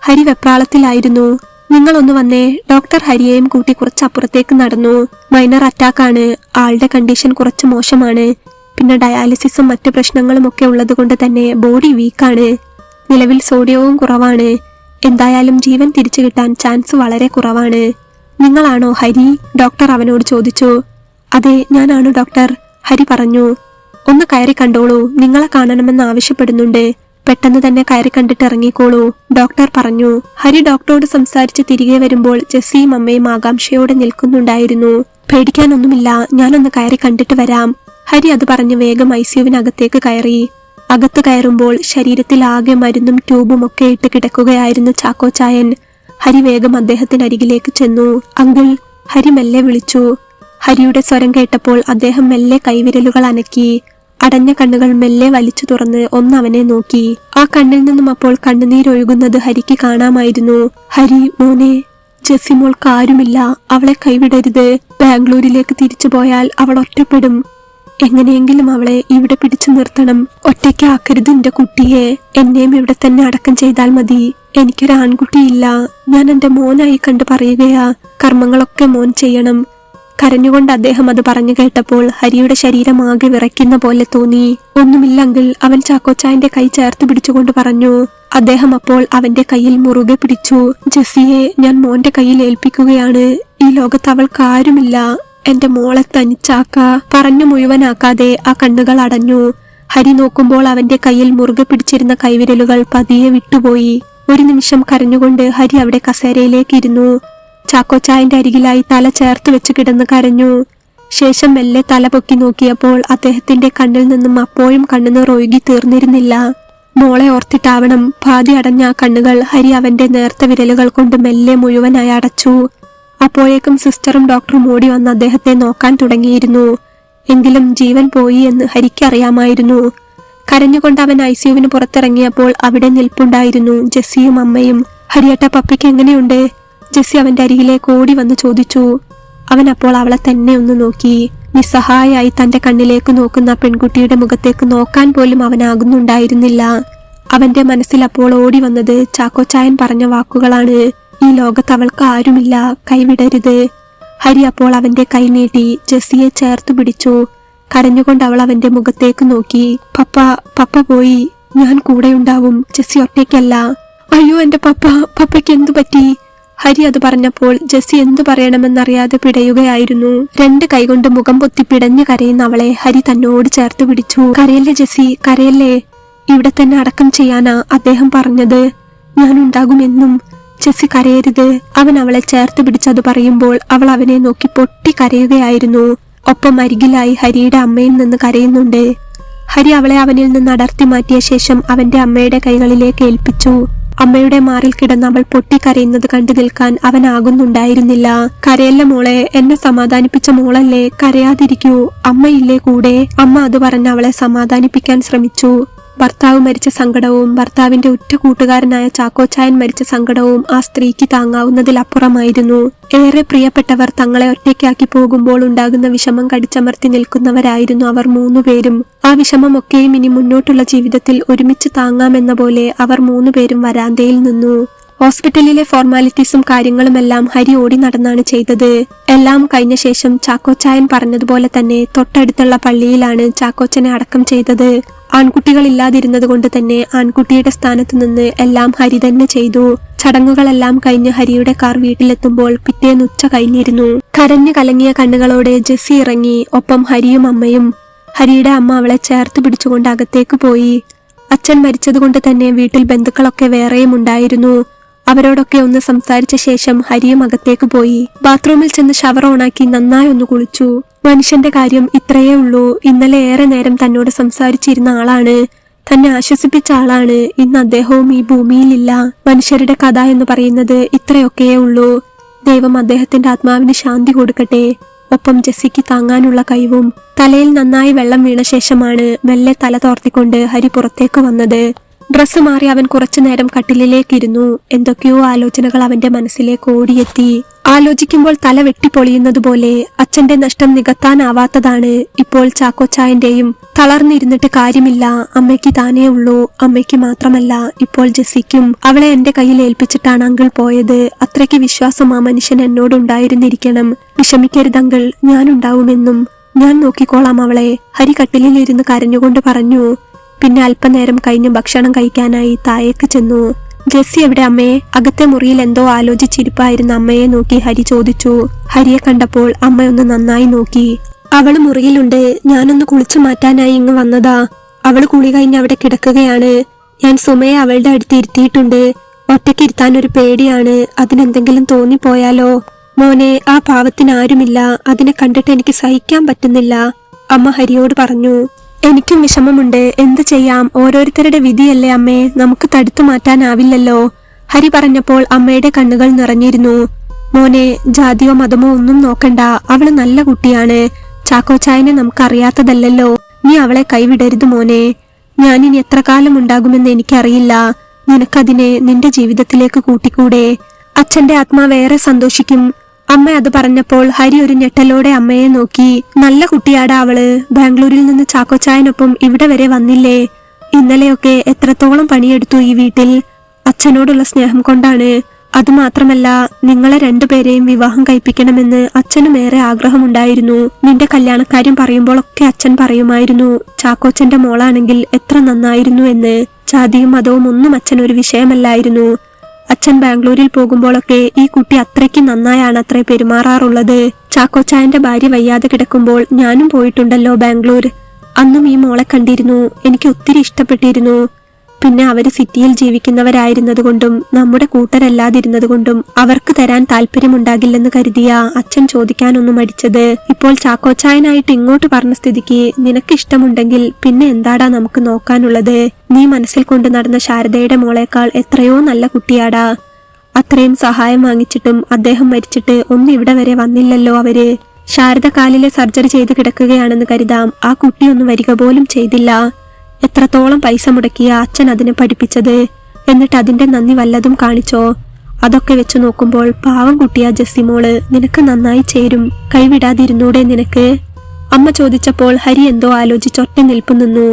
Speaker 1: ഹരി വെപ്രാളത്തിലായിരുന്നു. നിങ്ങളൊന്ന് വന്നേ. ഡോക്ടർ ഹരിയെയും കൂട്ടി കുറച്ച് അപ്പുറത്തേക്ക് നടന്നു. മൈനർ അറ്റാക്കാണ്. ആളുടെ കണ്ടീഷൻ കുറച്ച് മോശമാണ്. പിന്നെ ഡയാലിസിസും മറ്റു പ്രശ്നങ്ങളും ഒക്കെ ഉള്ളത് കൊണ്ട് തന്നെ ബോഡി വീക്കാണ്. നിലവിൽ സോഡിയവും കുറവാണ്. എന്തായാലും ജീവൻ തിരിച്ചു കിട്ടാൻ ചാൻസ് വളരെ കുറവാണ്. നിങ്ങളാണോ ഹരി? ഡോക്ടർ അവനോട് ചോദിച്ചു. അതെ, ഞാനാണ് ഡോക്ടർ, ഹരി പറഞ്ഞു. ഒന്ന് കയറി കണ്ടോളൂ, നിങ്ങളെ കാണണമെന്ന് ആവശ്യപ്പെടുന്നുണ്ട്. പെട്ടെന്ന് തന്നെ കയറി കണ്ടിട്ട് ഇറങ്ങിക്കോളൂ, ഡോക്ടർ പറഞ്ഞു. ഹരി ഡോക്ടറോട് സംസാരിച്ച് തിരികെ വരുമ്പോൾ ജെസ്സിയും അമ്മയും ആകാംക്ഷയോടെ നിൽക്കുന്നുണ്ടായിരുന്നു. പേടിക്കാനൊന്നുമില്ല, ഞാനൊന്ന് കയറി കണ്ടിട്ട് വരാം. ഹരി അത് പറഞ്ഞ് വേഗം ICUവിനകത്തേക്ക് കയറി. അകത്ത് കയറുമ്പോൾ ശരീരത്തിൽ ആകെ മരുന്നും ട്യൂബും ഒക്കെ ഇട്ട് കിടക്കുകയായിരുന്നു ചാക്കോച്ചായൻ. ഹരി വേഗം അദ്ദേഹത്തിനരികിലേക്ക് ചെന്നു. അങ്കിൾ, ഹരി മെല്ലെ വിളിച്ചു. ഹരിയുടെ സ്വരം കേട്ടപ്പോൾ അദ്ദേഹം മെല്ലെ കൈവിരലുകൾ അനക്കി. അടഞ്ഞ കണ്ണുകൾ മെല്ലെ വലിച്ചു തുറന്ന് ഒന്നവനെ നോക്കി. ആ കണ്ണിൽ നിന്നും അപ്പോൾ കണ്ണുനീരൊഴുകുന്നത് ഹരിക്ക് കാണാമായിരുന്നു. ഹരി മോനെ, ജെസ്സിമോൾക്ക് ആരുമില്ല, അവളെ കൈവിടരുത്. ബാംഗ്ലൂരിലേക്ക് തിരിച്ചു പോയാൽ അവൾ ഒറ്റപ്പെടും. എങ്ങനെയെങ്കിലും അവളെ ഇവിടെ പിടിച്ചു നിർത്തണം. ഒറ്റയ്ക്കാക്കരുത് എന്റെ കുട്ടിയെ. എന്നെയും ഇവിടെ തന്നെ അടക്കം ചെയ്താൽ മതി. എനിക്കൊരു ആൺകുട്ടിയില്ല. ഞാൻ എന്റെ മോനായി കണ്ടു പറയുകയാ. കർമ്മങ്ങളൊക്കെ മോൻ ചെയ്യണം. കരഞ്ഞുകൊണ്ട് അദ്ദേഹം അത് പറഞ്ഞു കേട്ടപ്പോൾ ഹരിയുടെ ശരീരം ആകെ വിറയ്ക്കുന്ന പോലെ തോന്നി. ഒന്നുമില്ലെങ്കിൽ അവൻ ചാക്കോച്ചായന്റെ കൈ ചേർത്ത് പിടിച്ചുകൊണ്ട് പറഞ്ഞു. അദ്ദേഹം അപ്പോൾ അവന്റെ കയ്യിൽ മുറുകെ പിടിച്ചു. ജെസ്സിയെ ഞാൻ മോന്റെ കയ്യിൽ ഏൽപ്പിക്കുകയാണ്. ഈ ലോകത്ത് അവൾക്ക് ആരുമില്ല. എന്റെ മോളെ തനിച്ചാക്ക. പറഞ്ഞു മുഴുവനാക്കാതെ ആ കണ്ണുകൾ അടഞ്ഞു. ഹരി നോക്കുമ്പോൾ അവന്റെ കയ്യിൽ മുറുകെ പിടിച്ചിരുന്ന കൈവിരലുകൾ പതിയെ വിട്ടുപോയി. ഒരു നിമിഷം കരഞ്ഞുകൊണ്ട് ഹരി അവിടെ കസേരയിലേക്ക് ഇരുന്നു. ചാക്കോച്ചായന്റെ അരികിലായി തല ചേർത്ത് വെച്ച് കിടന്ന് കരഞ്ഞു. ശേഷം മെല്ലെ തല പൊക്കി നോക്കിയപ്പോൾ അദ്ദേഹത്തിന്റെ കണ്ണിൽ നിന്നും അപ്പോഴും കണ്ണുനീർ ഒഴുകി തീർന്നിരുന്നില്ല. മോളെ ഓർത്തിട്ടാവണം പാതി അടഞ്ഞ ആ കണ്ണുകൾ ഹരി അവന്റെ നേർത്ത വിരലുകൾ കൊണ്ട് മെല്ലെ മുഴുവനായി അടച്ചു. അപ്പോഴേക്കും സിസ്റ്ററും ഡോക്ടറും ഓടി വന്ന് അദ്ദേഹത്തെ നോക്കാൻ തുടങ്ങിയിരുന്നു. എങ്കിലും ജീവൻ പോയി എന്ന് ഹരിക്കറിയാമായിരുന്നു. കരഞ്ഞുകൊണ്ട് അവൻ ഐസിയുവിന് പുറത്തിറങ്ങിയപ്പോൾ അവിടെ നിൽപ്പുണ്ടായിരുന്നു ജെസ്സിയും അമ്മയും. ഹരിയേട്ട, പപ്പയ്ക്ക് എങ്ങനെയുണ്ട്? ജെസ്സി അവന്റെ അരികിലേക്ക് ഓടി വന്ന് ചോദിച്ചു. അവൻ അപ്പോൾ അവളെ തന്നെ ഒന്ന് നോക്കി. നിസ്സഹായായി തന്റെ കണ്ണിലേക്ക് നോക്കുന്ന പെൺകുട്ടിയുടെ മുഖത്തേക്ക് നോക്കാൻ പോലും അവനാകുന്നുണ്ടായിരുന്നില്ല. അവന്റെ മനസ്സിൽ അപ്പോൾ ഓടി വന്നത് ചാക്കോച്ചായൻ പറഞ്ഞ വാക്കുകളാണ്. ഈ ലോകത്ത് അവൾക്ക് ആരുമില്ല, കൈവിടരുത്. ഹരി അപ്പോൾ അവന്റെ കൈ നീട്ടി ജെസ്സിയെ ചേർത്ത് പിടിച്ചു. കരഞ്ഞുകൊണ്ട് അവൾ അവന്റെ മുഖത്തേക്ക് നോക്കി. പപ്പ പോയി, ഞാൻ കൂടെയുണ്ടാവും, ജെസ്സി ഒറ്റയ്ക്കല്ല. അയ്യോ എന്റെ പപ്പയ്ക്ക് എന്തു പറ്റി? ഹരി അത് പറഞ്ഞപ്പോൾ ജെസ്സി എന്തു പറയണമെന്നറിയാതെ പിടയുകയായിരുന്നു. 2 കൈകൊണ്ട് മുഖം പൊത്തി പിടഞ്ഞു കരയുന്ന അവളെ ഹരി തന്നോട് ചേർത്ത് പിടിച്ചു. കരയല്ലേ ജെസ്സി, കരയല്ലേ. ഇവിടെ തന്നെ അടക്കം ചെയ്യാനാ അദ്ദേഹം പറഞ്ഞത്. ഞാൻ ഉണ്ടാകുമെന്നും. ജെസ്സി കരയരുത്. അവൻ അവളെ ചേർത്ത് പിടിച്ചത് പറയുമ്പോൾ അവൾ അവനെ നോക്കി പൊട്ടി കരയുകയായിരുന്നു. ഒപ്പം അരികിലായി ഹരിയുടെ അമ്മയിൽ നിന്ന് കരയുന്നുണ്ട്. ഹരി അവളെ അവനിൽ നിന്ന് അടർത്തി മാറ്റിയ ശേഷം അവന്റെ അമ്മയുടെ കൈകളിലേക്ക് ഏൽപ്പിച്ചു. അമ്മയുടെ മാറിൽ കിടന്ന് അവൾ പൊട്ടിക്കരയുന്നത് കണ്ടു നിൽക്കാൻ അവനാകുന്നുണ്ടായിരുന്നില്ല. കരയല്ല മോളെ, എന്നെ സമാധാനിപ്പിച്ച മോളല്ലേ, കരയാതിരിക്കൂ, അമ്മയില്ലേ കൂടെ. അമ്മ അത് പറഞ്ഞ് അവളെ സമാധാനിപ്പിക്കാൻ ശ്രമിച്ചു. ഭർത്താവ് മരിച്ച സങ്കടവും ഭർത്താവിന്റെ ഉറ്റ കൂട്ടുകാരനായ ചാക്കോച്ചായൻ മരിച്ച സങ്കടവും ആ സ്ത്രീക്ക് താങ്ങാവുന്നതിലപ്പുറമായിരുന്നു. ഏറെ പ്രിയപ്പെട്ടവർ തങ്ങളെ ഒറ്റയ്ക്കാക്കി പോകുമ്പോൾ ഉണ്ടാകുന്ന വിഷമം കടിച്ചമർത്തി നിൽക്കുന്നവരായിരുന്നു അവർ 3 പേരും. ആ വിഷമമൊക്കെയും ഇനി മുന്നോട്ടുള്ള ജീവിതത്തിൽ ഒരുമിച്ച് താങ്ങാമെന്ന പോലെ അവർ 3 പേരും വരാന്തയിൽ നിന്നു. ഹോസ്പിറ്റലിലെ ഫോർമാലിറ്റീസും കാര്യങ്ങളുമെല്ലാം ഹരി ഓടി നടന്നാണ് ചെയ്തത്. എല്ലാം കഴിഞ്ഞ ശേഷം ചാക്കോച്ചായൻ പറഞ്ഞതുപോലെ തന്നെ തൊട്ടടുത്തുള്ള പള്ളിയിലാണ് ചാക്കോച്ചനെ അടക്കം ചെയ്തത്. ആൺകുട്ടികൾ ഇല്ലാതിരുന്നത് കൊണ്ട് തന്നെ ആൺകുട്ടിയുടെ സ്ഥാനത്ത് നിന്ന് എല്ലാം ഹരി തന്നെ ചെയ്തു. ചടങ്ങുകളെല്ലാം കഴിഞ്ഞ് ഹരിയുടെ കാർ വീട്ടിലെത്തുമ്പോൾ പിറ്റേന്ന് ഉച്ച കഴിഞ്ഞിരുന്നു. കരഞ്ഞു കലങ്ങിയ കണ്ണുകളോടെ ജെസ്സി ഇറങ്ങി. ഒപ്പം ഹരിയും അമ്മയും. ഹരിയുടെ അമ്മ അവളെ ചേർത്ത് പിടിച്ചുകൊണ്ട് അകത്തേക്ക് പോയി. അച്ഛൻ മരിച്ചതുകൊണ്ട് തന്നെ വീട്ടിൽ ബന്ധുക്കളൊക്കെ വേറെയും ഉണ്ടായിരുന്നു. അവരോടൊക്കെ ഒന്ന് സംസാരിച്ച ശേഷം ഹരിയും അകത്തേക്ക് പോയി. ബാത്റൂമിൽ ചെന്ന് ഷവർ ഓണാക്കി നന്നായി ഒന്ന് കുളിച്ചു. മനുഷ്യന്റെ കാര്യം ഇത്രയേ ഉള്ളൂ. ഇന്നലെ ഏറെ നേരം തന്നോട് സംസാരിച്ചിരുന്ന ആളാണ്, തന്നെ ആശ്വസിപ്പിച്ച ആളാണ്. ഇന്ന് അദ്ദേഹവും ഈ ഭൂമിയിലില്ല. മനുഷ്യരുടെ കഥ എന്ന് പറയുന്നത് ഇത്രയൊക്കെയേ ഉള്ളൂ. ദൈവം അദ്ദേഹത്തിന്റെ ആത്മാവിന് ശാന്തി കൊടുക്കട്ടെ. ഒപ്പം ജെസ്സിക്ക് താങ്ങാനുള്ള കഴിവും. തലയിൽ നന്നായി വെള്ളം വീണ ശേഷമാണ് മെല്ലെ തല തോർത്തിക്കൊണ്ട് ഹരി പുറത്തേക്ക് വന്നത്. ഡ്രസ്സ് മാറി അവൻ കുറച്ചു നേരം കട്ടിലിലേക്കിരുന്നു. എന്തൊക്കെയോ ആലോചനകൾ അവന്റെ മനസ്സിലേക്ക് ഓടിയെത്തി. ആലോചിക്കുമ്പോൾ തല വെട്ടിപ്പൊളിയുന്നതുപോലെ. അച്ഛന്റെ നഷ്ടം നികത്താനാവാത്തതാണ് ഇപ്പോൾ ചാക്കോച്ചായന്റെയും. തളർന്നിരുന്നിട്ട് കാര്യമില്ല, അമ്മയ്ക്ക് താനേ ഉള്ളൂ. അമ്മയ്ക്ക് മാത്രമല്ല, ഇപ്പോൾ ജെസ്സിക്കും. അവളെ എന്റെ കയ്യിൽ ഏൽപ്പിച്ചിട്ടാണ് അങ്കിൾ പോയത്. അത്രയ്ക്ക് വിശ്വാസം ആ മനുഷ്യൻ എന്നോടുണ്ടായിരുന്നിരിക്കണം. വിഷമിക്കരുത് അങ്കിൾ, ഞാനുണ്ടാവുമെന്നും. ഞാൻ നോക്കിക്കോളാം അവളെ, ഹരി കട്ടിലിൽ ഇരുന്ന് കരഞ്ഞുകൊണ്ട് പറഞ്ഞു. പിന്നെ അല്പനേരം കഴിഞ്ഞ് ഭക്ഷണം കഴിക്കാനായി താഴേക്ക് ചെന്നു. ജെസ്സി എവിടെ അമ്മേ? അകത്തെ മുറിയിൽ എന്തോ ആലോചിച്ചിരിപ്പായിരുന്ന അമ്മയെ നോക്കി ഹരി ചോദിച്ചു. ഹരിയെ കണ്ടപ്പോൾ അമ്മയൊന്ന് നന്നായി നോക്കി. അവള് മുറിയിലുണ്ട്, ഞാനൊന്ന് കുളിച്ചു മാറ്റാനായി ഇങ്ങ് വന്നതാ. അവള് കുളി കഴിഞ്ഞ് അവിടെ കിടക്കുകയാണ്. ഞാൻ സുമയെ അവളുടെ അടുത്ത് ഇരുത്തിയിട്ടുണ്ട്. ഒറ്റയ്ക്ക് ഇരുത്താൻ ഒരു പേടിയാണ്. അതിനെന്തെങ്കിലും തോന്നിപ്പോയാലോ? മോനെ, ആ പാവത്തിന് ആരുമില്ല. അതിനെ കണ്ടിട്ട് എനിക്ക് സഹിക്കാൻ പറ്റുന്നില്ല, അമ്മ ഹരിയോട് പറഞ്ഞു. എനിക്കും വിഷമമുണ്ട്, എന്ത് ചെയ്യാം, ഓരോരുത്തരുടെ വിധിയല്ലേ അമ്മേ, നമുക്ക് തടുത്തു മാറ്റാനാവില്ലല്ലോ. ഹരി പറഞ്ഞപ്പോൾ അമ്മയുടെ കണ്ണുകൾ നിറഞ്ഞിരുന്നു. മോനെ, ജാതിയോ മതമോ ഒന്നും നോക്കണ്ട, അവള് നല്ല കുട്ടിയാണ്. ചാക്കോച്ചായനെ നമുക്കറിയാത്തതല്ലല്ലോ. നീ അവളെ കൈവിടരുത് മോനെ. ഞാനിനി എത്ര കാലം ഉണ്ടാകുമെന്ന് എനിക്കറിയില്ല. നിനക്കതിനെ നിന്റെ ജീവിതത്തിലേക്ക് കൂട്ടിക്കൂടെ? അച്ഛന്റെ ആത്മാവേറെ സന്തോഷിക്കും. അമ്മ അത് പറഞ്ഞപ്പോൾ ഹരി ഒരു ഞെട്ടലോടെ അമ്മയെ നോക്കി. നല്ല കുട്ടിയാടാ അവള്. ബാംഗ്ലൂരിൽ നിന്ന് ചാക്കോച്ചായനൊപ്പം ഇവിടെ വരെ വന്നില്ലേ? ഇന്നലെയൊക്കെ എത്രത്തോളം പണിയെടുത്തു ഈ വീട്ടിൽ. അച്ഛനോടുള്ള സ്നേഹം കൊണ്ടാണ്. അതുമാത്രമല്ല, നിങ്ങളെ 2 പേരെയും വിവാഹം കഴിപ്പിക്കണമെന്ന് അച്ഛനും ഏറെ ആഗ്രഹമുണ്ടായിരുന്നു. നിന്റെ കല്യാണക്കാര്യം പറയുമ്പോഴൊക്കെ അച്ഛൻ പറയുമായിരുന്നു, ചാക്കോച്ചന്റെ മോളാണെങ്കിൽ എത്ര നന്നായിരുന്നു എന്ന്. ജാതിയും മതവും ഒന്നും അച്ഛൻ ഒരു വിഷയമല്ലായിരുന്നു. അച്ഛൻ ബാംഗ്ലൂരിൽ പോകുമ്പോഴൊക്കെ ഈ കുട്ടി അത്രയ്ക്ക് നന്നായാണ് അത്രേ പെരുമാറാറുള്ളത്. ചാക്കോച്ചായന്റെ ഭാര്യ വയ്യാതെ കിടക്കുമ്പോൾ ഞാനും പോയിട്ടുണ്ടല്ലോ ബാംഗ്ലൂർ. അന്നും ഈ മോളെ കണ്ടിരുന്നു. എനിക്ക് ഒത്തിരി ഇഷ്ടപ്പെട്ടിരുന്നു. പിന്നെ അവര് സിറ്റിയിൽ ജീവിക്കുന്നവരായിരുന്നതുകൊണ്ടും നമ്മുടെ കൂട്ടരല്ലാതിരുന്നതുകൊണ്ടും അവർക്ക് തരാൻ താല്പര്യമുണ്ടാകില്ലെന്ന് കരുതിയ അച്ഛൻ ചോദിക്കാനൊന്നും മടിച്ചത്. ഇപ്പോൾ ചാക്കോച്ചായനായിട്ട് ഇങ്ങോട്ട് പറഞ്ഞ സ്ഥിതിക്ക് നിനക്കിഷ്ടമുണ്ടെങ്കിൽ പിന്നെ എന്താടാ നമുക്ക് നോക്കാനുള്ളത്? നീ മനസ്സിൽ കൊണ്ട് നടന്ന ശാരദയുടെ മോളേക്കാൾ എത്രയോ നല്ല കുട്ടിയാടാ. അത്രയും സഹായം വാങ്ങിച്ചിട്ടും അദ്ദേഹം മരിച്ചിട്ട് ഒന്നും ഇവിടെ വരെ വന്നില്ലല്ലോ അവര്. ശാരദ കാലിലെ സർജറി ചെയ്ത് കിടക്കുകയാണെന്ന് കരുതാം, ആ കുട്ടിയൊന്നും വരിക പോലും ചെയ്തില്ല. എത്രത്തോളം പൈസ മുടക്കിയ അച്ഛൻ അതിനെ പഠിപ്പിച്ചത്. എന്നിട്ട് അതിന്റെ നന്ദി വല്ലതും കാണിച്ചോ? അതൊക്കെ വെച്ച് നോക്കുമ്പോൾ പാവം കുട്ടിയാ ജെസ്സിമോള്, നിനക്ക് നന്നായി ചേരും. കൈവിടാതിരുന്നൂടെ നിനക്ക്? അമ്മ ചോദിച്ചപ്പോൾ ഹരി എന്തോ ആലോചിച്ചൊറ്റ നിൽപ്പു നിന്നു.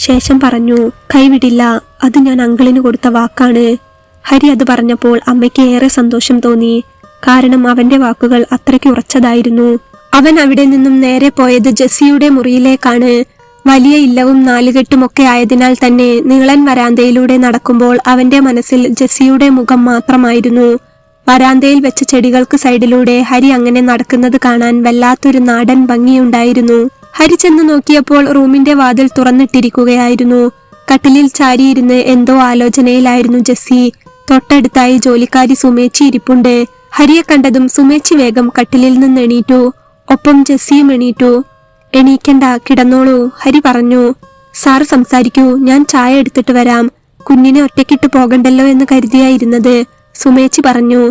Speaker 1: ശേഷം പറഞ്ഞു, കൈവിടില്ല, അത് ഞാൻ അങ്കിളിന് കൊടുത്ത വാക്കാണ്. ഹരി അത് പറഞ്ഞപ്പോൾ അമ്മയ്ക്ക് ഏറെ സന്തോഷം തോന്നി. കാരണം അവന്റെ വാക്കുകൾ അത്രയ്ക്ക് ഉറച്ചതായിരുന്നു. അവൻ അവിടെ നിന്നും നേരെ പോയത് ജെസ്സിയുടെ മുറിയിലേക്കാണ്. വലിയ ഇല്ലവും നാലുകെട്ടുമൊക്കെ ആയതിനാൽ തന്നെ നീളൻ വരാന്തയിലൂടെ നടക്കുമ്പോൾ അവന്റെ മനസ്സിൽ ജെസ്സിയുടെ മുഖം മാത്രമായിരുന്നു. വരാന്തയിൽ വെച്ച ചെടികൾക്ക് സൈഡിലൂടെ ഹരി അങ്ങനെ നടക്കുന്നത് കാണാൻ വല്ലാത്തൊരു നാടൻ ഭംഗിയുണ്ടായിരുന്നു. ഹരി ചെന്ന് നോക്കിയപ്പോൾ റൂമിന്റെ വാതിൽ തുറന്നിട്ടിരിക്കുകയായിരുന്നു. കട്ടിലിൽ ചാരിയിരുന്ന് എന്തോ ആലോചനയിലായിരുന്നു ജെസ്സി. തൊട്ടടുത്തായി ജോലിക്കാരി സുമേച്ചി ഇരിപ്പുണ്ട്. ഹരിയെ കണ്ടതും സുമേച്ചി വേഗം കട്ടിലിൽ നിന്ന് എണീറ്റു. ഒപ്പം ജെസ്സിയും എണീറ്റു. എണീക്കണ്ട, കിടന്നോളൂ, ഹരി പറഞ്ഞു. സാറ് സംസാരിക്കൂ, ഞാൻ ചായ എടുത്തിട്ട് വരാം. കുഞ്ഞിനെ ഒറ്റയ്ക്കിട്ട് പോകണ്ടല്ലോ എന്ന് കരുതിയായിരുന്നത്, സുമേച്ചി പറഞ്ഞു.